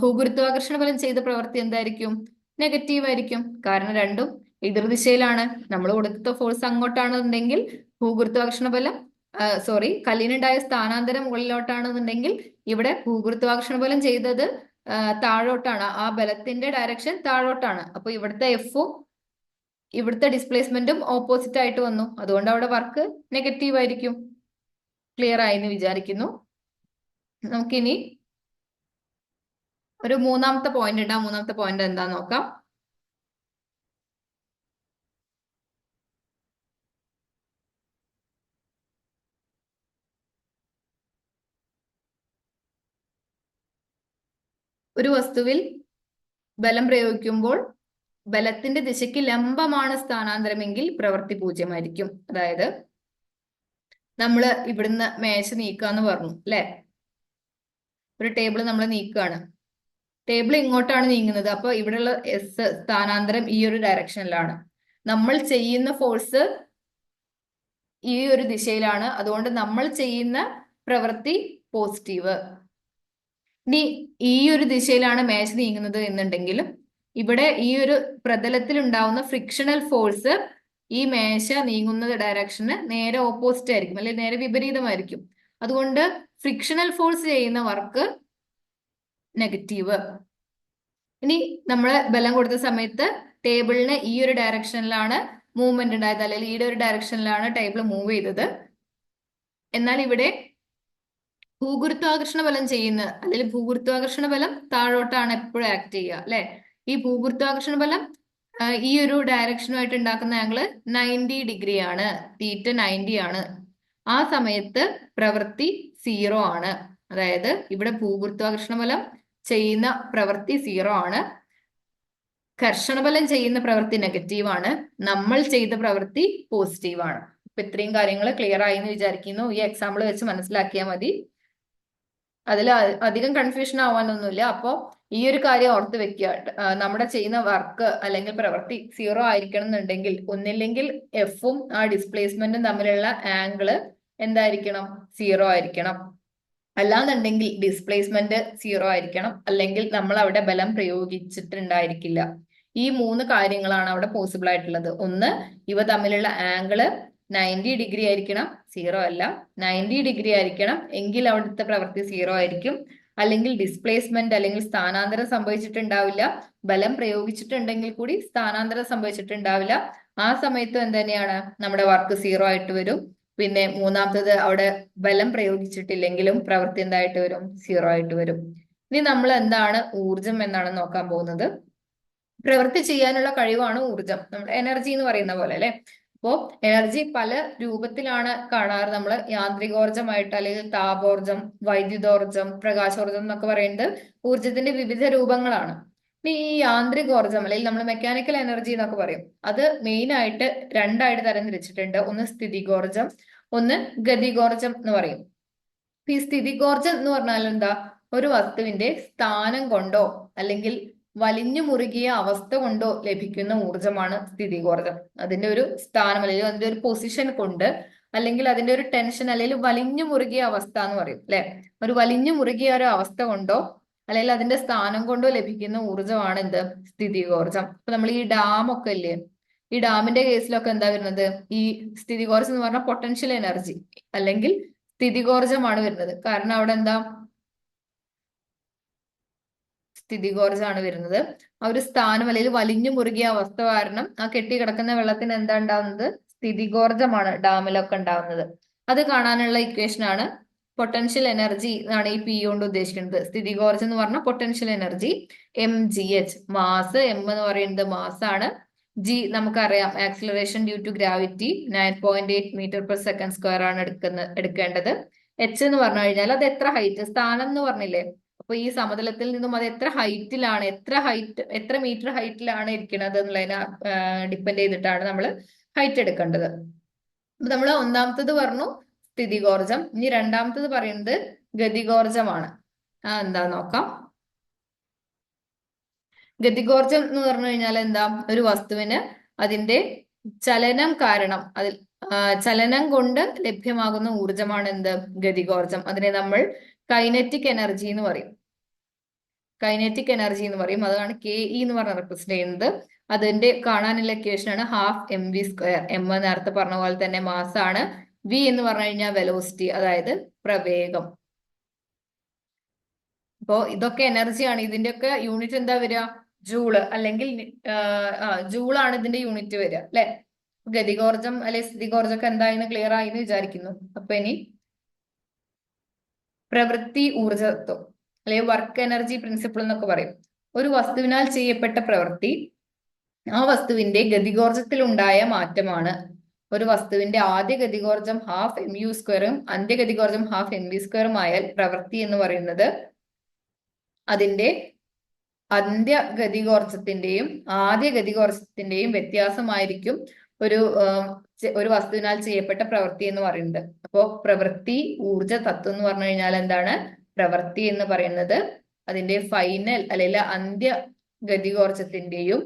S1: ഭൂഗുരുത്വാകർഷണ ബലം ചെയ്ത പ്രവൃത്തി എന്തായിരിക്കും? നെഗറ്റീവ് ആയിരിക്കും. കാരണം രണ്ടും എതിർദിശയിലാണ്. നമ്മൾ കൊടുത്ത ഫോഴ്സ് അങ്ങോട്ടാണെന്നുണ്ടെങ്കിൽ ഭൂഗുരുത്വാകർഷണ ബലം കല്ലിനുണ്ടായ സ്ഥാനാന്തരം മുകളിലോട്ടാണെന്നുണ്ടെങ്കിൽ ഇവിടെ ഭൂഗുരുത്വാകർഷണ ബലം ചെയ്തത് താഴോട്ടാണ്. ആ ബലത്തിന്റെ ഡയറക്ഷൻ താഴോട്ടാണ്. അപ്പൊ ഇവിടുത്തെ എഫും ഇവിടുത്തെ ഡിസ്പ്ലേസ്മെന്റും ഓപ്പോസിറ്റ് ആയിട്ട് വന്നു. അതുകൊണ്ട് അവിടെ വർക്ക് നെഗറ്റീവ് ആയിരിക്കും. ക്ലിയർ ആയി എന്ന് വിചാരിക്കുന്നു. നമുക്കിനി ഒരു മൂന്നാമത്തെ പോയിന്റ് ഉണ്ട്. ആ മൂന്നാമത്തെ പോയിന്റ് എന്താന്ന് നോക്കാം. ഒരു വസ്തുവിൽ ബലം പ്രയോഗിക്കുമ്പോൾ ബലത്തിന്റെ ദിശയ്ക്ക് ലംബമാണ് സ്ഥാനാന്തരമെങ്കിൽ പ്രവൃത്തി പൂജ്യമായിരിക്കും. അതായത് നമ്മൾ ഇവിടുന്ന് മേശ നീക്കാന്ന് പറഞ്ഞു അല്ലെ, ഒരു ടേബിൾ നമ്മൾ നീക്കുകയാണ്. ടേബിൾ ഇങ്ങോട്ടാണ് നീങ്ങുന്നത്. അപ്പൊ ഇവിടെയുള്ള സ്ഥാനാന്തരം ഈ ഒരു ഡയറക്ഷനിലാണ്. നമ്മൾ ചെയ്യുന്ന ഫോഴ്സ് ഈ ഒരു ദിശയിലാണ്. അതുകൊണ്ട് നമ്മൾ ചെയ്യുന്ന പ്രവൃത്തി പോസിറ്റീവ്. ഇനി ഈ ഒരു ദിശയിലാണ് മേശ നീങ്ങുന്നത് എന്നുണ്ടെങ്കിലും ഇവിടെ ഈ ഒരു പ്രതലത്തിൽ ഉണ്ടാവുന്ന ഫ്രിക്ഷണൽ ഫോഴ്സ് ഈ മേശ നീങ്ങുന്ന ഡയറക്ഷന് നേരെ ഓപ്പോസിറ്റ് ആയിരിക്കും, അല്ലെങ്കിൽ നേരെ വിപരീതമായിരിക്കും. അതുകൊണ്ട് ഫ്രിക്ഷണൽ ഫോഴ്സ് ചെയ്യുന്ന വർക്ക് നെഗറ്റീവ്. ഇനി നമ്മൾ ബലം കൊടുത്ത സമയത്ത് ടേബിളിന് ഈ ഒരു ഡയറക്ഷനിലാണ് മൂവ്മെന്റ് ഉണ്ടായത്, അല്ലെങ്കിൽ ഈ ഒരു ഡയറക്ഷനിലാണ് ടേബിൾ മൂവ് ചെയ്തത്. എന്നാൽ ഇവിടെ ഭൂഗുരുത്വാകർഷണ ബലം ചെയ്യുന്ന അല്ലെങ്കിൽ ഭൂഗുരുത്വാകർഷണ ബലം താഴോട്ടാണ് എപ്പോഴും ആക്ട് ചെയ്യുക അല്ലെ. ഈ ഭൂഗുരുത്വാകർഷണ ബലം ഈ ഒരു ഡയറക്ഷനുമായിട്ട് ഉണ്ടാക്കുന്ന ആംഗിള് 90 ഡിഗ്രി ആണ്, തീറ്റ 90 ആണ്. ആ സമയത്ത് പ്രവൃത്തി 0 ആണ്. അതായത് ഇവിടെ ഭൂഗുരുത്വാകർഷണ ബലം ചെയ്യുന്ന പ്രവൃത്തി 0 ആണ്, ഘർഷണബലം ചെയ്യുന്ന പ്രവൃത്തി നെഗറ്റീവ് ആണ്, നമ്മൾ ചെയ്ത പ്രവൃത്തി പോസിറ്റീവ് ആണ്. ഇപ്പൊ ഇത്രയും കാര്യങ്ങൾ ക്ലിയർ ആയി എന്ന് വിചാരിക്കുന്നു. ഈ എക്സാമ്പിൾ വെച്ച് മനസ്സിലാക്കിയാൽ മതി. അതിൽ അധികം കൺഫ്യൂഷൻ ആവാനൊന്നുമില്ല. അപ്പോ ഈ ഒരു കാര്യം ഓർത്ത് വെക്കുക. നമ്മുടെ ചെയ്യുന്ന വർക്ക് അല്ലെങ്കിൽ പ്രവൃത്തി 0 ആയിരിക്കണം എന്നുണ്ടെങ്കിൽ ഒന്നില്ലെങ്കിൽ എഫും ആ ഡിസ്പ്ലേസ്മെന്റും തമ്മിലുള്ള ആംഗിള് എന്തായിരിക്കണം? 0 ആയിരിക്കണം. അല്ലാന്നുണ്ടെങ്കിൽ ഡിസ്പ്ലേസ്മെന്റ് 0 ആയിരിക്കണം, അല്ലെങ്കിൽ നമ്മൾ അവിടെ ബലം പ്രയോഗിച്ചിട്ടുണ്ടായിരിക്കില്ല. ഈ 3 കാര്യങ്ങളാണ് അവിടെ പോസിബിൾ ആയിട്ടുള്ളത്. ഒന്ന്, ഇവ തമ്മിലുള്ള ആംഗിള് 90 ഡിഗ്രി ആയിരിക്കണം, 0 അല്ല. 90 ഡിഗ്രി ആയിരിക്കണം എങ്കിൽ അവിടുത്തെ പ്രവൃത്തി 0 ആയിരിക്കും. അല്ലെങ്കിൽ ഡിസ്പ്ലേസ്മെന്റ് അല്ലെങ്കിൽ സ്ഥാനാന്തരം സംഭവിച്ചിട്ടുണ്ടാവില്ല. ബലം പ്രയോഗിച്ചിട്ടുണ്ടെങ്കിൽ കൂടി സ്ഥാനാന്തരം സംഭവിച്ചിട്ടുണ്ടാവില്ല. ആ സമയത്ത് എന്ത് തന്നെയാണ്? നമ്മുടെ വർക്ക് 0 ആയിട്ട് വരും. പിന്നെ മൂന്നാമത്തത്, അവിടെ ബലം പ്രയോഗിച്ചിട്ടില്ലെങ്കിലും പ്രവൃത്തി എന്തായിട്ട് വരും? 0 ആയിട്ട് വരും. ഇനി നമ്മൾ എന്താണ് ഊർജം എന്നാണ് നോക്കാൻ പോകുന്നത്. പ്രവൃത്തി ചെയ്യാനുള്ള കഴിവാണ് ഊർജം, നമ്മുടെ എനർജി എന്ന് പറയുന്ന പോലെ അല്ലെ. അപ്പോ എനർജി പല രൂപത്തിലാണ് കാണാറ് നമ്മൾ, യാന്ത്രികോർജമായിട്ട് അല്ലെങ്കിൽ താപോർജം, വൈദ്യുതോർജം, പ്രകാശോർജം എന്നൊക്കെ പറയുന്നത് ഊർജത്തിന്റെ വിവിധ രൂപങ്ങളാണ്. ഇനി ഈ യാന്ത്രികോർജം അല്ലെങ്കിൽ നമ്മൾ മെക്കാനിക്കൽ എനർജി എന്നൊക്കെ പറയും, അത് മെയിൻ ആയിട്ട് രണ്ടായിട്ട് തരംതിരിച്ചിട്ടുണ്ട്. ഒന്ന് സ്ഥിതികോർജം, ഒന്ന് ഗതികോർജം എന്ന് പറയും. ഈ സ്ഥിതികോർജം എന്ന് പറഞ്ഞാൽ എന്താ, ഒരു വസ്തുവിന്റെ സ്ഥാനം കൊണ്ടോ അല്ലെങ്കിൽ വലിഞ്ഞു മുറുകിയ അവസ്ഥ കൊണ്ടോ ലഭിക്കുന്ന ഊർജമാണ് സ്ഥിതികോർജം. അതിന്റെ ഒരു സ്ഥാനം അല്ലെങ്കിൽ അതിന്റെ ഒരു പൊസിഷൻ കൊണ്ട്, അല്ലെങ്കിൽ അതിന്റെ ഒരു ടെൻഷൻ അല്ലെങ്കിൽ വലിഞ്ഞു മുറുകിയ അവസ്ഥ എന്ന് പറയും അല്ലെ. ഒരു വലിഞ്ഞു മുറുകിയ ഒരു അവസ്ഥ കൊണ്ടോ അല്ലെങ്കിൽ അതിന്റെ സ്ഥാനം കൊണ്ടോ ലഭിക്കുന്ന ഊർജമാണ് എന്ത്, സ്ഥിതികോർജം. അപ്പൊ നമ്മൾ ഈ ഡാം ഒക്കെ ഇല്ലേ, ഈ ഡാമിന്റെ കേസിലൊക്കെ എന്താ വരുന്നത്, ഈ സ്ഥിതികോർജം എന്ന് പറഞ്ഞാൽ പൊട്ടൻഷ്യൽ എനർജി അല്ലെങ്കിൽ സ്ഥിതികോർജമാണ് വരുന്നത്. കാരണം അവിടെ എന്താ, സ്ഥിതികോർജമാണ് വരുന്നത്. ആ ഒരു സ്ഥാനം അല്ലെങ്കിൽ വലിഞ്ഞു മുറുകിയ അവസ്ഥ കാരണം ആ കെട്ടിക്കിടക്കുന്ന വെള്ളത്തിന് എന്താ ഉണ്ടാവുന്നത്, സ്ഥിതികോർജമാണ് ഡാമിലൊക്കെ ഉണ്ടാവുന്നത്. അത് കാണാനുള്ള ഇക്വേഷൻ ആണ് പൊട്ടൻഷ്യൽ എനർജി എന്നാണ് ഈ പി കൊണ്ട് ഉദ്ദേശിക്കുന്നത്. സ്ഥിതികോർജം എന്ന് പറഞ്ഞാൽ potential energy, mgh. Mass M എന്ന് പറയുന്നത് മാസ് ആണ്. ജി നമുക്കറിയാം, acceleration due to gravity 9.8 metre per second square ആണ് എടുക്കേണ്ടത്. എച്ച് എന്ന് പറഞ്ഞു കഴിഞ്ഞാൽ അത് എത്ര ഹൈറ്റ്, സ്ഥാനം എന്ന് പറഞ്ഞില്ലേ, അപ്പൊ ഈ സമതലത്തിൽ നിന്നും അത് എത്ര ഹൈറ്റിലാണ്, എത്ര മീറ്റർ ഹൈറ്റിലാണ് ഇരിക്കുന്നത് എന്നുള്ളതിനെ ഡിപ്പെൻഡ് ചെയ്തിട്ടാണ് നമ്മൾ ഹൈറ്റ് എടുക്കേണ്ടത്. അപ്പൊ നമ്മൾ ഒന്നാമത്തത് പറഞ്ഞു സ്ഥിതികോർജം, ഇനി രണ്ടാമത്തത് പറയുന്നത് ഗതികോർജമാണ്. എന്താ നോക്കാം. ഗതികോർജം എന്ന് പറഞ്ഞു കഴിഞ്ഞാൽ എന്താ, ഒരു വസ്തുവിന് അതിന്റെ ചലനം കാരണം, അതിൽ ചലനം കൊണ്ട് ലഭ്യമാകുന്ന ഊർജമാണ് എന്ത്, ഗതികോർജം. അതിനെ നമ്മൾ കൈനറ്റിക് എനർജി എന്ന് പറയും. കൈനറ്റിക് എനർജി എന്ന് പറയും. അതാണ് കെ ഇ എന്ന് പറഞ്ഞ റെപ്രസെന്റ് ചെയ്യുന്നത്. അതിന്റെ കാണാനുള്ള ഇക്വേഷൻ ആണ് ½ mv². എം നേരത്തെ പറഞ്ഞ പോലെ തന്നെ മാസ് ആണ്. വി എന്ന് പറഞ്ഞു കഴിഞ്ഞാൽ വെലോസിറ്റി, അതായത് പ്രവേഗം. അപ്പോ ഇതൊക്കെ എനർജിയാണ്. ഇതിന്റെയൊക്കെ യൂണിറ്റ് എന്താ വരിക, ജൂള്, അല്ലെങ്കിൽ ജൂളാണ് ഇതിന്റെ യൂണിറ്റ് വരിക അല്ലെ. ഗതികോർജം അല്ലെ സ്ഥിതികോർജം ഒക്കെ എന്തായെന്ന് ക്ലിയർ ആയി എന്ന് വിചാരിക്കുന്നു. അപ്പൊ ഇനി പ്രവൃത്തി ഊർജത്വം അല്ലെങ്കിൽ വർക്ക് എനർജി പ്രിൻസിപ്പിൾ എന്നൊക്കെ പറയും. ഒരു വസ്തുവിനാൽ ചെയ്യപ്പെട്ട പ്രവൃത്തി ആ വസ്തുവിന്റെ ഗതികോർജത്തിൽ ഉണ്ടായ മാറ്റമാണ്. ഒരു വസ്തുവിന്റെ ആദ്യ ഗതികോർജം ½mu²ഉം അന്ത്യഗതികോർജം ½ mv² ആയാൽ പ്രവൃത്തി എന്ന് പറയുന്നത് അതിന്റെ അന്ത്യഗതികോർജത്തിന്റെയും ആദ്യ ഗതികോർജത്തിന്റെയും വ്യത്യാസമായിരിക്കും ഒരു വസ്തുവിനാൽ ചെയ്യപ്പെട്ട പ്രവൃത്തി എന്ന് പറയുന്നത്. അപ്പോ പ്രവൃത്തി ഊർജ തത്വം എന്ന് പറഞ്ഞു കഴിഞ്ഞാൽ എന്താണ്, പ്രവൃത്തി എന്ന് പറയുന്നത് അതിന്റെ ഫൈനൽ അല്ലെങ്കിൽ അന്ത്യ ഗതികോർജത്തിന്റെയും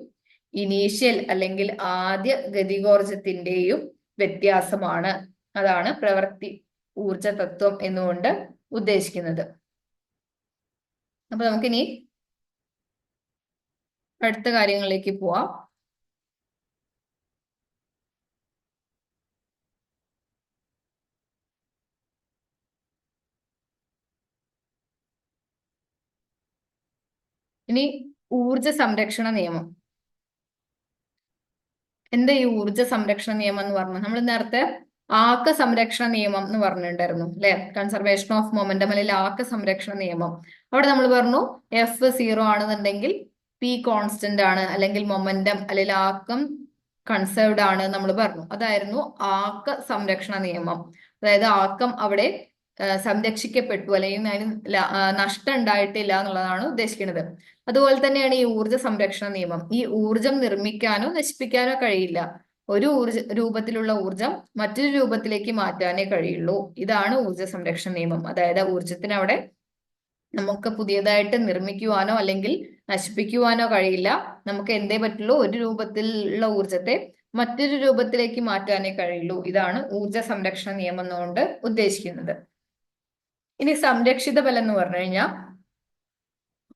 S1: ഇനീഷ്യൽ അല്ലെങ്കിൽ ആദ്യ ഗതികോർജത്തിന്റെയും വ്യത്യാസമാണ്. അതാണ് പ്രവൃത്തി ഊർജ തത്വം എന്നുകൊണ്ട് ഉദ്ദേശിക്കുന്നത്. അപ്പൊ നമുക്കിനി അടുത്ത കാര്യങ്ങളിലേക്ക് പോവാം. ഇനി ഊർജ സംരക്ഷണ നിയമം. എന്താ ഈ ഊർജ സംരക്ഷണ നിയമം എന്ന് പറഞ്ഞാൽ, നമ്മൾ നേരത്തെ ആക്ക സംരക്ഷണ നിയമം എന്ന് പറഞ്ഞിട്ടുണ്ടായിരുന്നു അല്ലെ, കൺസർവേഷൻ ഓഫ് മൊമെന്റം അല്ലെങ്കിൽ ആക്ക സംരക്ഷണ നിയമം. അവിടെ നമ്മൾ പറഞ്ഞു എഫ് 0 ആണെന്നുണ്ടെങ്കിൽ പി കോൺസ്റ്റന്റ് ആണ്, അല്ലെങ്കിൽ മൊമെന്റം അല്ലെങ്കിൽ ആക്കം കൺസേർവ്ഡ് ആണ് നമ്മൾ പറഞ്ഞു. അതായിരുന്നു ആക്ക സംരക്ഷണ നിയമം. അതായത് ആക്കം അവിടെ സംരക്ഷിക്കപ്പെട്ടു അല്ലെങ്കിൽ അതിന് നഷ്ടം ഉണ്ടായിട്ടില്ല എന്നുള്ളതാണ് ഉദ്ദേശിക്കുന്നത്. അതുപോലെ തന്നെയാണ് ഈ ഊർജ സംരക്ഷണ നിയമം. ഈ ഊർജം നിർമ്മിക്കാനോ നശിപ്പിക്കാനോ കഴിയില്ല. ഒരു രൂപത്തിലുള്ള ഊർജം മറ്റൊരു രൂപത്തിലേക്ക് മാറ്റാനേ കഴിയുള്ളൂ. ഇതാണ് ഊർജ സംരക്ഷണ നിയമം. അതായത് ഊർജത്തിന് അവിടെ നമുക്ക് പുതിയതായിട്ട് നിർമ്മിക്കുവാനോ അല്ലെങ്കിൽ നശിപ്പിക്കുവാനോ കഴിയില്ല. നമുക്ക് എന്തേ പറ്റുള്ളൂ, ഒരു രൂപത്തിലുള്ള ഊർജത്തെ മറ്റൊരു രൂപത്തിലേക്ക് മാറ്റാനേ കഴിയുള്ളൂ. ഇതാണ് ഊർജ സംരക്ഷണ നിയമം എന്നുകൊണ്ട് ഉദ്ദേശിക്കുന്നത്. ഇനി സംരക്ഷിത ബലം എന്ന് പറഞ്ഞു കഴിഞ്ഞാൽ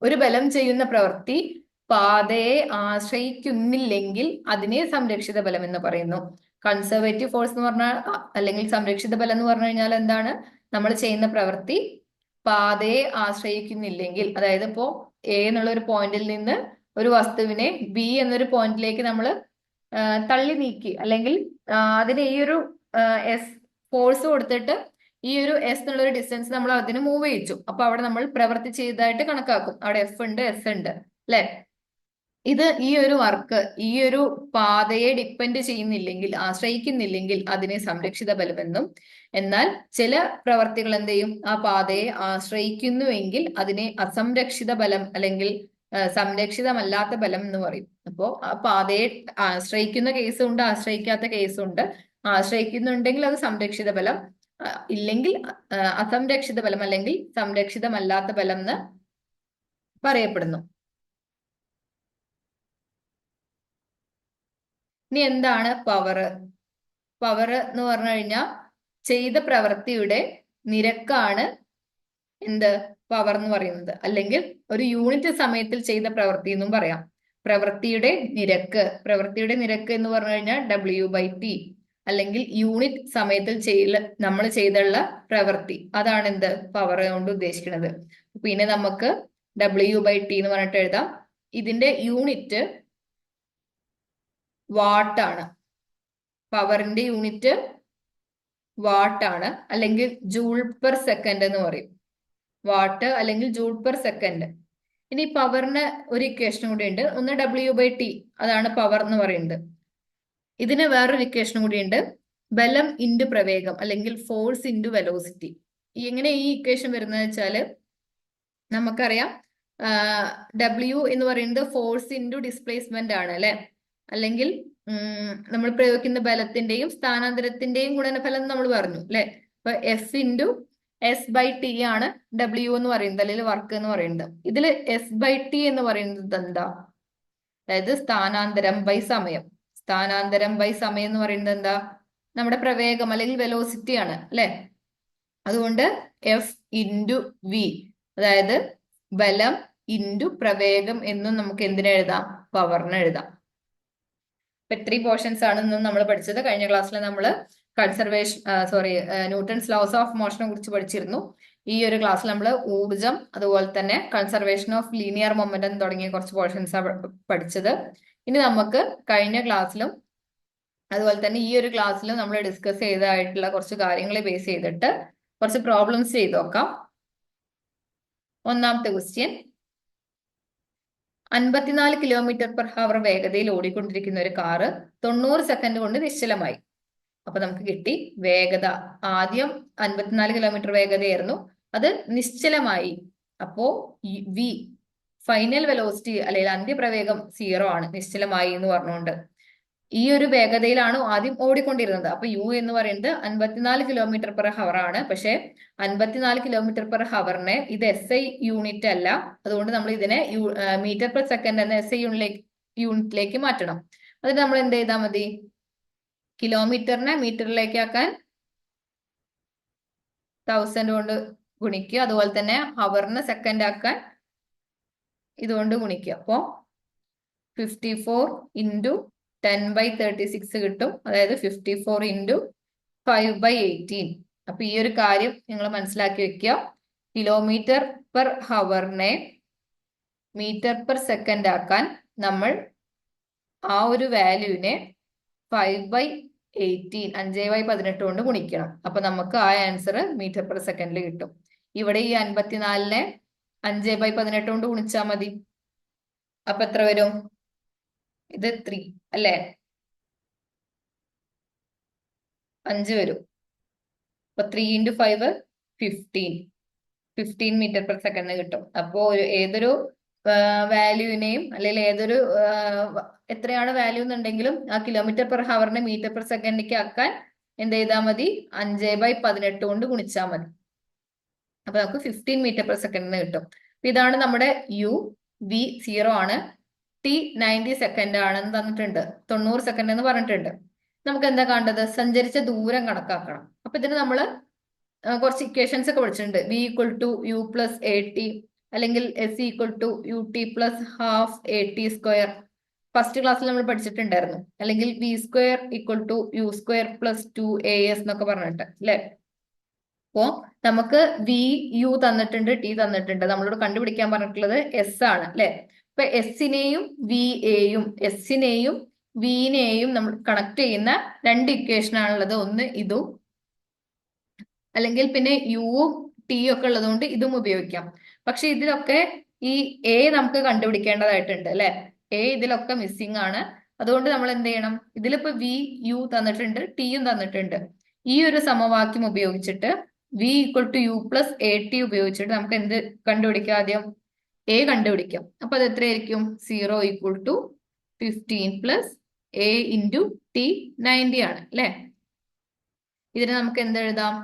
S1: ഒരു ബലം ചെയ്യുന്ന പ്രവൃത്തി പാതയെ ആശ്രയിക്കുന്നില്ലെങ്കിൽ അതിനെ സംരക്ഷിത ബലം എന്ന് പറയുന്നു. കൺസർവേറ്റീവ് ഫോഴ്സ് എന്ന് പറഞ്ഞാൽ അല്ലെങ്കിൽ സംരക്ഷിത ബലം എന്ന് പറഞ്ഞു കഴിഞ്ഞാൽ എന്താണ്, നമ്മൾ ചെയ്യുന്ന പ്രവൃത്തി പാതയെ ആശ്രയിക്കുന്നില്ലെങ്കിൽ, അതായത് ഇപ്പോ എ എന്നുള്ള ഒരു പോയിന്റിൽ നിന്ന് ഒരു വസ്തുവിനെ ബി എന്നൊരു പോയിന്റിലേക്ക് നമ്മൾ തള്ളി നീക്കി, അല്ലെങ്കിൽ അതിന് ഈ ഒരു എസ് ഫോഴ്സ് കൊടുത്തിട്ട് ഈ ഒരു എസ് എന്നുള്ള ഒരു ഡിസ്റ്റൻസ് നമ്മൾ അതിന് മൂവ് ചെയ്യിച്ചു. അപ്പൊ അവിടെ നമ്മൾ പ്രവൃത്തി ചെയ്തതായിട്ട് കണക്കാക്കും. അവിടെ എഫ് ഉണ്ട്, എസ് ഉണ്ട് അല്ലെ. ഇത് ഈ ഒരു വർക്ക് ഈ ഒരു പാതയെ ഡിപ്പെൻഡ് ചെയ്യുന്നില്ലെങ്കിൽ, ആശ്രയിക്കുന്നില്ലെങ്കിൽ അതിനെ സംരക്ഷിത ബലമെന്നും, എന്നാൽ ചില പ്രവർത്തികൾ എന്ത് ചെയ്യും, ആ പാതയെ ആശ്രയിക്കുന്നുവെങ്കിൽ അതിനെ അസംരക്ഷിത ബലം അല്ലെങ്കിൽ സംരക്ഷിതമല്ലാത്ത ബലം എന്ന് പറയും. അപ്പോ ആ പാതയെ ആശ്രയിക്കുന്ന കേസുണ്ട്, ആശ്രയിക്കാത്ത കേസുണ്ട്. ആശ്രയിക്കുന്നുണ്ടെങ്കിൽ അത് സംരക്ഷിത ബലം, ഇല്ലെങ്കിൽ അസംരക്ഷിത ബലം അല്ലെങ്കിൽ സംരക്ഷിതമല്ലാത്ത ബലം എന്ന് പറയപ്പെടുന്നു. ഇനി എന്താണ് പവർ? പവർ എന്ന് പറഞ്ഞു കഴിഞ്ഞാൽ ചെയ്ത പ്രവൃത്തിയുടെ നിരക്കാണ് എന്ത് പവർ എന്ന് പറയുന്നത്, അല്ലെങ്കിൽ ഒരു യൂണിറ്റ് സമയത്തിൽ ചെയ്ത പ്രവൃത്തി എന്നും പറയാം. പ്രവൃത്തിയുടെ നിരക്ക് എന്ന് പറഞ്ഞു കഴിഞ്ഞാൽ W/T, അല്ലെങ്കിൽ യൂണിറ്റ് സമയത്തിൽ നമ്മൾ ചെയ്തുള്ള പ്രവൃത്തി, അതാണ് എന്ത് പവർ കൊണ്ട് ഉദ്ദേശിക്കുന്നത്. പിന്നെ നമുക്ക് W/T എന്ന് പറഞ്ഞിട്ട് എഴുതാം. ഇതിന്റെ യൂണിറ്റ് വാട്ട് ആണ്. പവറിന്റെ യൂണിറ്റ് വാട്ട് ആണ്, അല്ലെങ്കിൽ ജൂൾ പെർ സെക്കൻഡ് എന്ന് പറയും. വാട്ട് അല്ലെങ്കിൽ ജൂൾ പെർ സെക്കൻഡ്. ഇനി പവറിന് ഒരു ഇക്വേഷൻ കൂടി ഉണ്ട്. ഒന്ന് W/T, അതാണ് പവർ എന്ന് പറയുന്നത്. ഇതിന് വേറൊരു ഇക്വേഷൻ കൂടി ഉണ്ട്, ബലം ഇൻറ്റു പ്രവേഗം അല്ലെങ്കിൽ ഫോഴ്സ് ഇൻറ്റു വെലോസിറ്റി. എങ്ങനെ ഈ ഇക്വേഷൻ വരുന്നത് വെച്ചാല്, നമുക്കറിയാം W എന്ന് പറയുന്നത് ഫോഴ്സ് ഇൻറ്റു ഡിസ്പ്ലേസ്മെന്റ് ആണ് അല്ലെ, അല്ലെങ്കിൽ നമ്മൾ പ്രയോഗിക്കുന്ന ബലത്തിന്റെയും സ്ഥാനാന്തരത്തിന്റെയും ഗുണനഫലം നമ്മൾ പറഞ്ഞു അല്ലെ. അപ്പൊ F/S/T ആണ് W എന്ന് പറയുന്നത്, അല്ലെങ്കിൽ വർക്ക് എന്ന് പറയുന്നത്. ഇതിൽ S/T എന്ന് പറയുന്നത് എന്താ? അതായത് സ്ഥാനാന്തരം ബൈ സമയം. സ്ഥാനാന്തരം ബൈ സമയം എന്ന് പറയുന്നത് എന്താ? നമ്മുടെ പ്രവേഗം അല്ലെങ്കിൽ വെലോസിറ്റി ആണ് അല്ലെ. അതുകൊണ്ട് F/V, അതായത് ബലം ഇൻറ്റു പ്രവേഗം എന്നും നമുക്ക് എന്തിനെ എഴുതാം? പവറിന് എഴുതാം. ഇപ്പൊ 3 പോർഷൻസ് ആണ് ഇന്ന് നമ്മൾ പഠിച്ചത്. കഴിഞ്ഞ ക്ലാസ്സിൽ നമ്മൾ ന്യൂട്ടൺസ് ലോസ് ഓഫ് മോഷനെ കുറിച്ച് പഠിച്ചിരുന്നു. ഈ ഒരു ക്ലാസ്സിൽ നമ്മൾ ഊർജം, അതുപോലെ തന്നെ കൺസർവേഷൻ ഓഫ് ലീനിയർ മൊമെന്റം തുടങ്ങിയ കുറച്ച് പോർഷൻസ് ആണ് പഠിച്ചത്. ഇനി നമുക്ക് കഴിഞ്ഞ ക്ലാസ്സിലും അതുപോലെ തന്നെ ഈ ഒരു ക്ലാസ്സിലും നമ്മൾ ഡിസ്കസ് ചെയ്തതായിട്ടുള്ള കുറച്ച് കാര്യങ്ങളെ ബേസ് ചെയ്തിട്ട് കുറച്ച് പ്രോബ്ലംസ് ചെയ്ത് നോക്കാം. ഒന്നാമത്തെ ക്വസ്റ്റ്യൻ, 54 km/h വേഗതയിൽ ഓടിക്കൊണ്ടിരിക്കുന്ന ഒരു കാറ് 90 സെക്കൻഡ് കൊണ്ട് നിശ്ചലമായി. അപ്പൊ നമുക്ക് കിട്ടി വേഗത. ആദ്യം 54 km വേഗതയായിരുന്നു, അത് നിശ്ചലമായി. അപ്പോ V, ഫൈനൽ വെലോസിറ്റി അല്ലെങ്കിൽ അന്ത്യപ്രവേഗം 0 ആണ്, നിശ്ചലമായി എന്ന് പറഞ്ഞുകൊണ്ട്. ഈ ഒരു വേഗതയിലാണ് ആദ്യം ഓടിക്കൊണ്ടിരുന്നത്. അപ്പൊ U എന്ന് പറയുന്നത് 54 km/h ആണ്. പക്ഷെ 54 km/h ഇത് SI യൂണിറ്റ് അല്ല. അതുകൊണ്ട് നമ്മൾ ഇതിനെ മീറ്റർ/സെക്കൻഡ് എന്ന SI യൂണിറ്റിലേക്ക് മാറ്റണം. അതിന് നമ്മൾ എന്ത് ചെയ്താൽ മതി? കിലോമീറ്ററിനെ മീറ്ററിലേക്ക് ആക്കാൻ 1000 കൊണ്ട് ഗുണിക്കുക. അതുപോലെ തന്നെ ഹവറിനെ സെക്കൻഡ് ആക്കാൻ ഇതുകൊണ്ട് ഗുണിക്കുക. അപ്പോ 54 ഇൻറ്റു 10/36 കിട്ടും. അതായത് 54 ഇൻറ്റു 5/18. അപ്പൊ ഈ ഒരു കാര്യം നിങ്ങൾ മനസ്സിലാക്കി വെക്കുക. km/h മീറ്റർ/സെക്കൻഡ് ആക്കാൻ നമ്മൾ ആ ഒരു വാല്യൂവിനെ 5/18 5/18 കൊണ്ട് ഗുണിക്കണം. അപ്പൊ നമുക്ക് ആ ആൻസർ മീറ്റർ/സെക്കൻഡിൽ കിട്ടും. ഇവിടെ ഈ 54നെ 5/18 കൊണ്ട് ഗുണിച്ചാൽ മതി. അപ്പൊ എത്ര വരും? ഇത് 3 അല്ലേ, 5 വരും. അപ്പൊ 3 ഇൻറ്റു 5 15 മീറ്റർ/സെക്കൻഡ് കിട്ടും. അപ്പോ ഏതൊരു വാല്യൂവിനെയും അല്ലെങ്കിൽ ഏതൊരു എത്രയാണ് വാല്യൂ എന്നുണ്ടെങ്കിലും ആ km/h മീറ്റർ/സെക്കൻഡിലേക്ക് ആക്കാൻ എന്ത് ചെയ്താൽ മതി? 5/18 കൊണ്ട് ഗുണിച്ചാൽ മതി. അപ്പൊ നമുക്ക് 15 മീറ്റർ/സെക്കൻഡിന് കിട്ടും. ഇതാണ് നമ്മുടെ U. V 0 ആണ്. T 90 സെക്കൻഡ് ആണെന്ന് തന്നിട്ടുണ്ട്, 90 സെക്കൻഡ് എന്ന് പറഞ്ഞിട്ടുണ്ട്. നമുക്ക് എന്താ കാണേണ്ടത്? സഞ്ചരിച്ച ദൂരം കണക്കാക്കണം. അപ്പൊ ഇതിന് നമ്മൾ കുറച്ച് ഇക്വേഷൻസ് ഒക്കെ പഠിച്ചിട്ടുണ്ട്. V = U + AT, അല്ലെങ്കിൽ S = UT + ½ AT². ഫസ്റ്റ് ക്ലാസ്സിൽ നമ്മൾ പഠിച്ചിട്ടുണ്ടായിരുന്നു. അല്ലെങ്കിൽ V² = U² + 2AS എന്നൊക്കെ പറഞ്ഞിട്ട് അല്ലെ. അപ്പോ നമുക്ക് VU തന്നിട്ടുണ്ട്, T തന്നിട്ടുണ്ട്. നമ്മളോട് കണ്ടുപിടിക്കാൻ പറഞ്ഞിട്ടുള്ളത് S ആണ് അല്ലെ. അപ്പൊ എസിനെയും വിനെയും നമ്മൾ കണക്ട് ചെയ്യുന്ന 2 ഇക്വേഷൻ ആണുള്ളത്. ഒന്ന് ഇതും, അല്ലെങ്കിൽ പിന്നെ യുവും ടിയും ഒക്കെ ഉള്ളതുകൊണ്ട് ഇതും ഉപയോഗിക്കാം. പക്ഷെ ഇതിലൊക്കെ ഈ A നമുക്ക് കണ്ടുപിടിക്കേണ്ടതായിട്ടുണ്ട് അല്ലെ. എ ഇതിലൊക്കെ മിസ്സിംഗ് ആണ്. അതുകൊണ്ട് നമ്മൾ എന്ത് ചെയ്യണം, ഇതിലിപ്പോ വി യു തന്നിട്ടുണ്ട്, ടിയും തന്നിട്ടുണ്ട്. ഈ ഒരു സമവാക്യം ഉപയോഗിച്ചിട്ട് V equal to U plus A T ഉപയോഗിച്ചിട്ട് നമുക്ക് എന്ത് കണ്ടുപിടിക്കാം? ആദ്യം എ കണ്ടുപിടിക്കാം. അപ്പൊ അത് എത്രയായിരിക്കും? 0 equal to 15 plus A into T 90 ആണ് അല്ലെ. ഇതിന് നമുക്ക് എന്തെഴുതാം?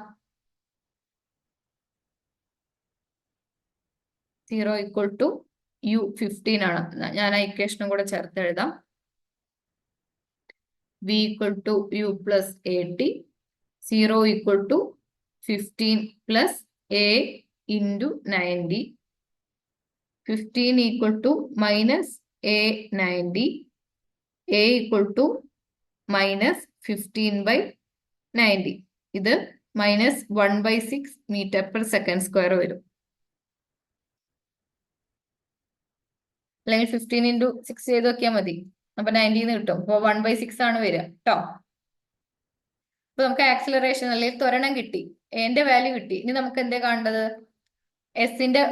S1: 0 ഈക്വൽ ടു യു 15 ആണ്. ഞാൻ ആ ഇക്വേഷനും കൂടെ ചേർത്ത് എഴുതാം. V equal to U plus A T, 0 equal to 15 plus A into 90, 15 equal to minus A 90, A equal to minus 15/90. ഇത് minus 1/6 metre per second square വരും. അല്ലെങ്കിൽ 15 ഇൻറ്റു 6 ചെയ്ത് നോക്കിയാൽ മതി. അപ്പൊ 90 കിട്ടും. അപ്പൊ 1/6 ആണ് വരിക കേട്ടോ. അപ്പൊ നമുക്ക് ആക്സിലറേഷൻ അല്ലെങ്കിൽ ത്വരണം കിട്ടി, എന്റെ വാല്യൂ കിട്ടി. ഇനി നമുക്ക് എന്തേ കാണേണ്ടത്? എസിന്റെ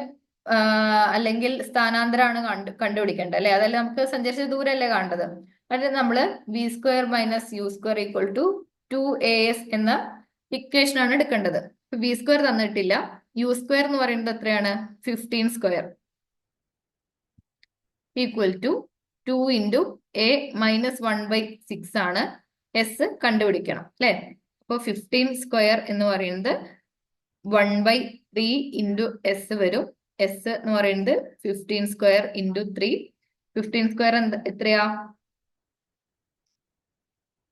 S1: അല്ലെങ്കിൽ സ്ഥാനാന്തരമാണ് കണ്ടുപിടിക്കേണ്ടത് അല്ലെ. അതല്ല നമുക്ക് സഞ്ചരിച്ച ദൂരല്ലേ കാണേണ്ടത്. അതിന് നമ്മള് V square minus U square equal to 2as എന്ന ഇക്വേഷൻ ആണ് എടുക്കേണ്ടത്. വി സ്ക്വയർ തന്നിട്ടില്ല. യു സ്ക്വയർ എന്ന് പറയുന്നത് എത്രയാണ്? 15 square equal to 2 into A minus 1/6 ആണ്. എസ് കണ്ടുപിടിക്കണം അല്ലെ. അപ്പൊ 15 സ്ക്വയർ എന്ന് പറയുന്നത് 1/3 ഇൻറ്റു എസ് വരും. എസ് എന്ന് പറയുന്നത് 15 സ്ക്വയർ ഇൻറ്റു 3. 15 സ്ക്വയർ എത്രയാ?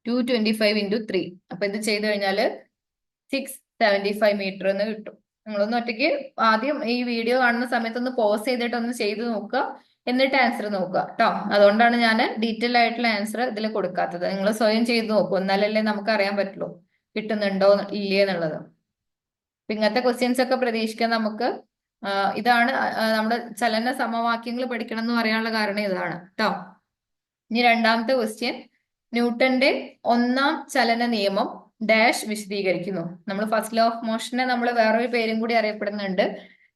S1: 225 ഇൻറ്റു 3. അപ്പൊ ഇത് ചെയ്ത് കഴിഞ്ഞാല് 675 മീറ്റർ എന്ന് കിട്ടും. നിങ്ങളൊന്ന് ഒറ്റയ്ക്ക് ആദ്യം ഈ വീഡിയോ കാണുന്ന സമയത്ത് ഒന്ന് പോസ് ചെയ്തിട്ട് ഒന്ന് ചെയ്ത് നോക്കുക, എന്നിട്ട് ആൻസർ നോക്കുക കേട്ടോ. അതുകൊണ്ടാണ് ഞാൻ ഡീറ്റെയിൽ ആയിട്ടുള്ള ആൻസർ ഇതിൽ കൊടുക്കാത്തത്. നിങ്ങൾ സ്വയം ചെയ്ത് നോക്കൂ, എന്നാലല്ലേ നമുക്ക് അറിയാൻ പറ്റുള്ളൂ കിട്ടുന്നുണ്ടോ ഇല്ലേ എന്നുള്ളത്. ഇങ്ങനത്തെ ക്വസ്റ്റ്യൻസ് ഒക്കെ പ്രതീക്ഷിക്കാൻ നമുക്ക്. ഇതാണ് നമ്മുടെ ചലന സമവാക്യങ്ങൾ പഠിക്കണം എന്ന് പറയാനുള്ള കാരണം ഇതാണ് കേട്ടോ. ഇനി രണ്ടാമത്തെ ക്വസ്റ്റ്യൻ, ന്യൂട്ടന്റെ ഒന്നാം ചലന നിയമം ഡാഷ് വിശദീകരിക്കുന്നു. നമ്മൾ ഫസ്റ്റ് ലോ ഓഫ് മോഷനെ നമ്മൾ വേറൊരു പേരും കൂടി അറിയപ്പെടുന്നുണ്ട്.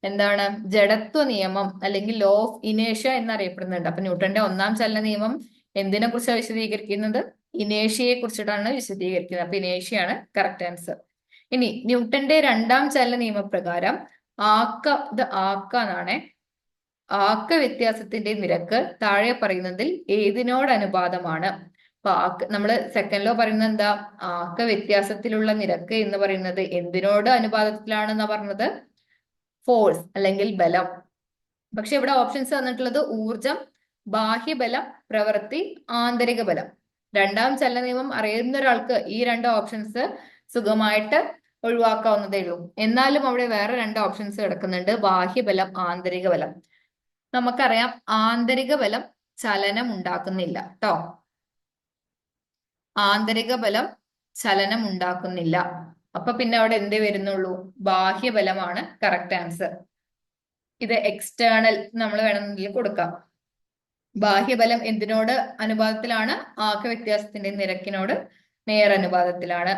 S1: എന്താണ്? ജഡത്വ നിയമം അല്ലെങ്കിൽ ലോ ഓഫ് ഇനേഷ്യ എന്നറിയപ്പെടുന്നുണ്ട്. അപ്പൊ ന്യൂട്ടന്റെ ഒന്നാം ചലന നിയമം എന്തിനെ കുറിച്ചാണ് വിശദീകരിക്കുന്നത്? ഇനേഷ്യയെ കുറിച്ചിട്ടാണ് വിശദീകരിക്കുന്നത്. അപ്പൊ ഇനേഷ്യയാണ് കറക്റ്റ് ആൻസർ. ഇനി ന്യൂട്ടന്റെ രണ്ടാം ചലന നിയമപ്രകാരം ആക്ക ആക്ക വ്യത്യാസത്തിന്റെ നിരക്ക് താഴെ പറയുന്നതിൽ ഏതിനോട് അനുപാതമാണ്? അപ്പൊ നമ്മള് സെക്കൻഡ് ലോ പറയുന്നത് എന്താ? ആക്ക വ്യത്യാസത്തിലുള്ള നിരക്ക് എന്ന് പറയുന്നത് എന്തിനോട് അനുപാതത്തിലാണെന്നാ പറഞ്ഞത്? ഫോഴ്സ് അല്ലെങ്കിൽ ബലം. പക്ഷെ ഇവിടെ ഓപ്ഷൻസ് തന്നിട്ടുള്ളത് ഊർജം, ബാഹ്യബലം, പ്രവൃത്തി, ആന്തരിക ബലം. രണ്ടാം ചലന നിയമം അറിയുന്ന ഒരാൾക്ക് ഈ രണ്ട് ഓപ്ഷൻസ് സുഖമായിട്ട് ഒഴിവാക്കാവുന്നതേ ഉള്ളൂ. എന്നാലും അവിടെ വേറെ രണ്ട് ഓപ്ഷൻസ് കിടക്കുന്നുണ്ട്, ബാഹ്യബലം, ആന്തരിക ബലം. നമുക്കറിയാം ആന്തരിക ബലം ചലനം ഉണ്ടാക്കുന്നില്ല കേട്ടോ. ആന്തരിക ബലം ചലനം ഉണ്ടാക്കുന്നില്ല. അപ്പൊ പിന്നെ അവിടെ എന്തേ വരുന്നുള്ളൂ? ബാഹ്യബലമാണ് കറക്റ്റ് ആൻസർ. ഇത് എക്സ്റ്റേണൽ നമ്മൾ വേണമെങ്കിൽ കൊടുക്കാം. ബാഹ്യബലം എന്തിനോട് അനുപാതത്തിലാണ്? ആക്ക വ്യത്യാസത്തിന്റെ നിരക്കിനോട് നേരനുപാതത്തിലാണ്.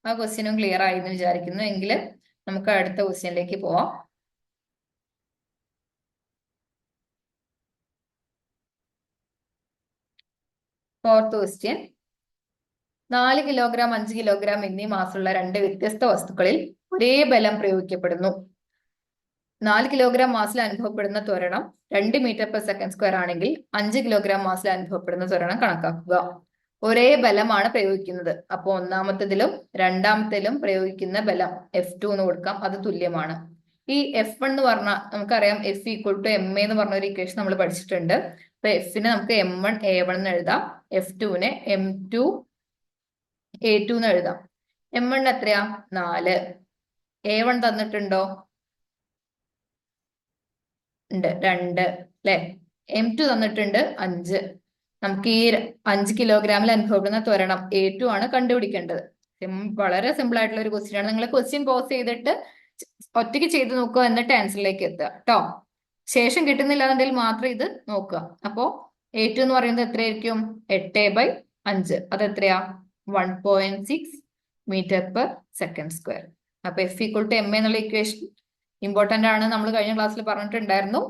S1: ആ ക്വസ്റ്റ്യനും ക്ലിയർ ആയി എന്ന് വിചാരിക്കുന്നു. എങ്കിൽ നമുക്ക് അടുത്ത ക്വസ്റ്റ്യനിലേക്ക് പോവാം. ഫോർത്ത് ക്വസ്റ്റ്യൻ, 4 കിലോഗ്രാം 5 കിലോഗ്രാം എന്നീ മാസുള്ള രണ്ട് വ്യത്യസ്ത വസ്തുക്കളിൽ ഒരേ ബലം പ്രയോഗിക്കപ്പെടുന്നു. 4 കിലോഗ്രാം മാസിൽ അനുഭവപ്പെടുന്ന ത്വരണം 2 മീറ്റർ പെർ സെക്കൻഡ് സ്ക്വയർ ആണെങ്കിൽ 5 കിലോഗ്രാം മാസിൽ അനുഭവപ്പെടുന്ന ത്വരണം കണക്കാക്കുക. ഒരേ ബലമാണ് പ്രയോഗിക്കുന്നത്. അപ്പോൾ ഒന്നാമത്തേതിലും രണ്ടാമത്തേതിലും പ്രയോഗിക്കുന്ന ബലം F2 എന്ന് കൊടുക്കാം. അത് തുല്യമാണ്. ഈ F1 എന്ന് പറഞ്ഞാൽ നമുക്കറിയാം F ഈക്വൽ ടു എം എന്ന് പറഞ്ഞ ഒരു ഇക്വേഷൻ നമ്മൾ പഠിച്ചിട്ടുണ്ട്. അപ്പൊ Fനെ നമുക്ക് M1 A1 എന്ന് എഴുതാം, F2നെ M2 A2 എന്ന് എഴുതാം. M1 എത്രയാ? 4. A1 തന്നിട്ടുണ്ടോ? ഉണ്ട്, 2 അല്ലെ. M2 തന്നിട്ടുണ്ട് 5. നമുക്ക് ഈ 5 കിലോഗ്രാമിൽ അനുഭവപ്പെടുന്ന ത്വരണം A2 ആണ് കണ്ടുപിടിക്കേണ്ടത്. വളരെ സിമ്പിൾ ആയിട്ടുള്ള ഒരു ക്വസ്റ്റ്യൻ ആണ്. നിങ്ങൾ ക്വസ്റ്റ്യൻ പോസ് ചെയ്തിട്ട് ഒറ്റയ്ക്ക് ചെയ്ത് നോക്കുക, എന്നിട്ട് ആൻസറിലേക്ക് എത്തുക കേട്ടോ. ശേഷം കിട്ടുന്നില്ല എന്നുണ്ടെങ്കിൽ മാത്രം ഇത് നോക്കുക. അപ്പോ A2 എന്ന് പറയുന്നത് എത്രയായിരിക്കും? 8/5. അതെത്രയാ? 1.6 മീറ്റർ പെർ സെക്കൻഡ് സ്ക്വയർ. അപ്പൊ F ഈക്വൽ ടു M എന്നുള്ള ഇക്വേഷൻ ഇമ്പോർട്ടന്റ് ആണ്, നമ്മൾ കഴിഞ്ഞ ക്ലാസ്സിൽ പറഞ്ഞിട്ടുണ്ടായിരുന്നു.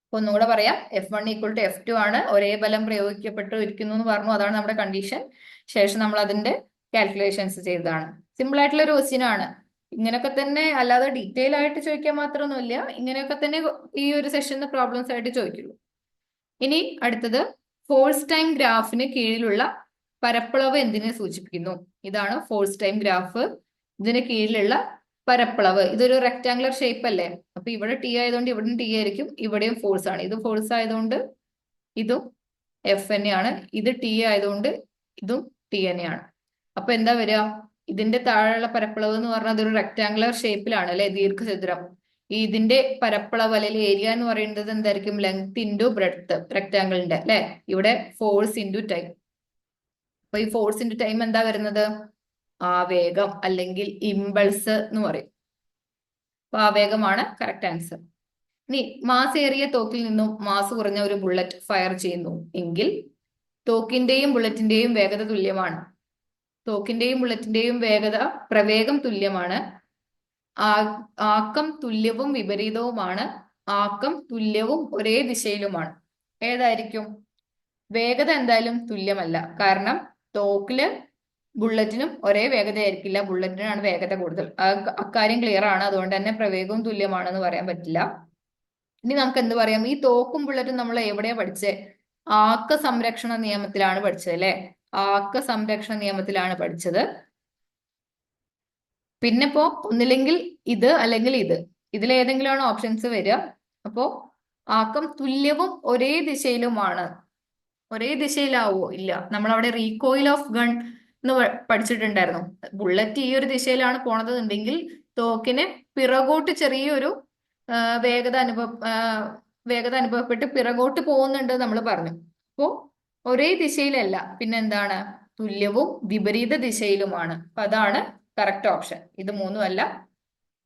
S1: അപ്പൊ ഒന്നുകൂടെ പറയാം, F1 ഈക്വൽ ടു F2 ആണ്, ഒരേ ബലം പ്രയോഗിക്കപ്പെട്ടിരിക്കുന്നു എന്ന് പറഞ്ഞു, അതാണ് നമ്മുടെ കണ്ടീഷൻ. ശേഷം നമ്മൾ അതിന്റെ കാൽക്കുലേഷൻസ് ചെയ്തതാണ്. സിമ്പിൾ ആയിട്ടുള്ള ഒരു ക്വസ്റ്റ്യൻ ആണ്. ഇങ്ങനെയൊക്കെ തന്നെ, അല്ലാതെ ഡീറ്റെയിൽ ആയിട്ട് ചോദിക്കാൻ മാത്രമൊന്നുമില്ല, ഇങ്ങനെയൊക്കെ തന്നെ ഈ ഒരു സെഷനിൽ പ്രോബ്ലംസ് ആയിട്ട് ചോദിക്കുള്ളൂ. ഇനി അടുത്തത്, ഫോഴ്സ് ടൈം ഗ്രാഫിന് കീഴിലുള്ള പരപ്പളവ് എന്തിനെ സൂചിപ്പിക്കുന്നു? ഇതാണ് ഫോഴ്സ് ടൈം ഗ്രാഫ്. ഇതിന് കീഴിലുള്ള പരപ്പളവ്, ഇതൊരു റെക്ടാംഗുലർ ഷേപ്പ് അല്ലേ, അപ്പൊ ഇവിടെ ടി ആയതുകൊണ്ട് ഇവിടെയും ടി ആയിരിക്കും, ഇവിടെയും ഫോഴ്സ് ആണ്. ഇത് ഫോഴ്സ് ആയതുകൊണ്ട് ഇതും എഫ് തന്നെയാണ്, ഇത് ടി ആയതുകൊണ്ട് ഇതും ടി തന്നെയാണ്. അപ്പൊ എന്താ വരിക? ഇതിന്റെ താഴെയുള്ള പരപ്പളവ് എന്ന് പറഞ്ഞാൽ അതൊരു റെക്ടാംഗുലർ ഷേപ്പിലാണ് അല്ലെ, ദീർഘചതുരം. ഇതിന്റെ പരപ്പളവ് അല്ലെങ്കിൽ ഏരിയ എന്ന് പറയുന്നത് എന്തായിരിക്കും? ലെങ്ത് ഇൻറ്റു ബ്രെഡ്ത്ത്, റെക്ടാംഗിളിന്റെ അല്ലെ. ഇവിടെ ഫോഴ്സ് ഇൻറ്റു ടൈം. അപ്പൊ ഈ ഫോഴ്സ് ഇൻറ്റു ടൈം എന്താ വരുന്നത്? ആവേഗം അല്ലെങ്കിൽ ഇമ്പൾസ് എന്ന് പറയും. അപ്പൊ ആവേഗമാണ് കറക്റ്റ് ആൻസർ. ഇനി മാസ് ഏറിയ തോക്കിൽ നിന്നും മാസ് കുറഞ്ഞ ഒരു ബുള്ളറ്റ് ഫയർ ചെയ്യുന്നു എങ്കിൽ തോക്കിന്റെയും ബുള്ളറ്റിന്റെയും വേഗത തുല്യമാണ്. തോക്കിന്റെയും ബുള്ളറ്റിന്റെയും പ്രവേഗം തുല്യമാണ്. ആക്കം തുല്യവും വിപരീതവുമാണ്. ആക്കം തുല്യവും ഒരേ ദിശയിലുമാണ്. ഏതായിരിക്കും? വേഗത എന്തായാലും തുല്യമല്ല, കാരണം തോക്കില് ബുള്ളറ്റിനും ഒരേ വേഗതയായിരിക്കില്ല, ബുള്ളറ്റിനാണ് വേഗത കൂടുതൽ. അക്കാര്യം ക്ലിയർ ആണ്. അതുകൊണ്ട് തന്നെ പ്രവേഗവും തുല്യമാണെന്ന് പറയാൻ പറ്റില്ല. ഇനി നമുക്ക് എന്ത് പറയാം? ഈ തോക്കും ബുള്ളറ്റും നമ്മൾ എവിടെയാ പഠിച്ചേ? ആക്ക സംരക്ഷണ നിയമത്തിലാണ് പഠിച്ചത് അല്ലെ. ആക്ക സംരക്ഷണ നിയമത്തിലാണ് പഠിച്ചത്. പിന്നെ ഇപ്പോ ഒന്നില്ലെങ്കിൽ ഇത് അല്ലെങ്കിൽ ഇത്, ഇതിലേതെങ്കിലുമാണ് ഓപ്ഷൻസ് വരിക. അപ്പോ ആക്കം തുല്യവും ഒരേ ദിശയിലുമാണ്. ഒരേ ദിശയിലാവോ? ഇല്ല. നമ്മൾ അവിടെ റീകോയിൽ ഓഫ് ഗൺ എന്ന് പഠിച്ചിട്ടുണ്ടായിരുന്നു. ബുള്ളറ്റ് ഈ ഒരു ദിശയിലാണ് പോണതെന്നുണ്ടെങ്കിൽ തോക്കിന് പിറകോട്ട് ചെറിയൊരു വേഗത അനുഭവപ്പെട്ട് പിറകോട്ട് പോകുന്നുണ്ട് നമ്മൾ പറഞ്ഞു. അപ്പോ ഒരേ ദിശയിലല്ല, പിന്നെ എന്താണ്? തുല്യവും വിപരീത ദിശയിലുമാണ്. അപ്പൊ അതാണ് കറക്റ്റ് ഓപ്ഷൻ. ഇത് മൂന്നും അല്ല,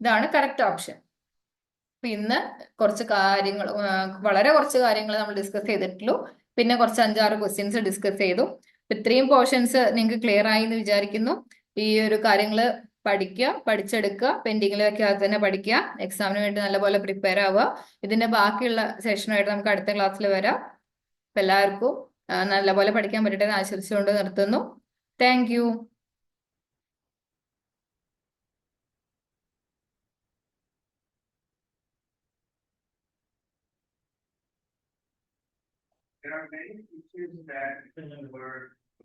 S1: ഇതാണ് കറക്റ്റ് ഓപ്ഷൻ. അപ്പൊ ഇന്ന് കുറച്ച് കാര്യങ്ങൾ, വളരെ കുറച്ച് കാര്യങ്ങൾ നമ്മൾ ഡിസ്കസ് ചെയ്തിട്ടുള്ളൂ. പിന്നെ കുറച്ച് 5-6 ക്വസ്റ്റ്യൻസ് ഡിസ്കസ് ചെയ്തു. ഇത്രയും പോർഷൻസ് നിങ്ങൾക്ക് ക്ലിയർ ആയി എന്ന് വിചാരിക്കുന്നു. ഈ ഒരു കാര്യങ്ങൾ പഠിക്കുക, പഠിച്ചെടുക്കുക, പെൻഡിങ്ങിൽ വെക്കാതെ തന്നെ പഠിക്കുക, എക്സാമിന് വേണ്ടി നല്ലപോലെ പ്രിപ്പയർ ആവുക. ഇതിന്റെ ബാക്കിയുള്ള സെഷനുമായിട്ട് നമുക്ക് അടുത്ത ക്ലാസ്സിൽ വരാം. അപ്പൊ എല്ലാവർക്കും നല്ലപോലെ പഠിക്കാൻ പറ്റട്ടെ എന്ന് ആശംസിച്ചുകൊണ്ട് നിർത്തുന്നു. Thank you.
S2: There are many features that were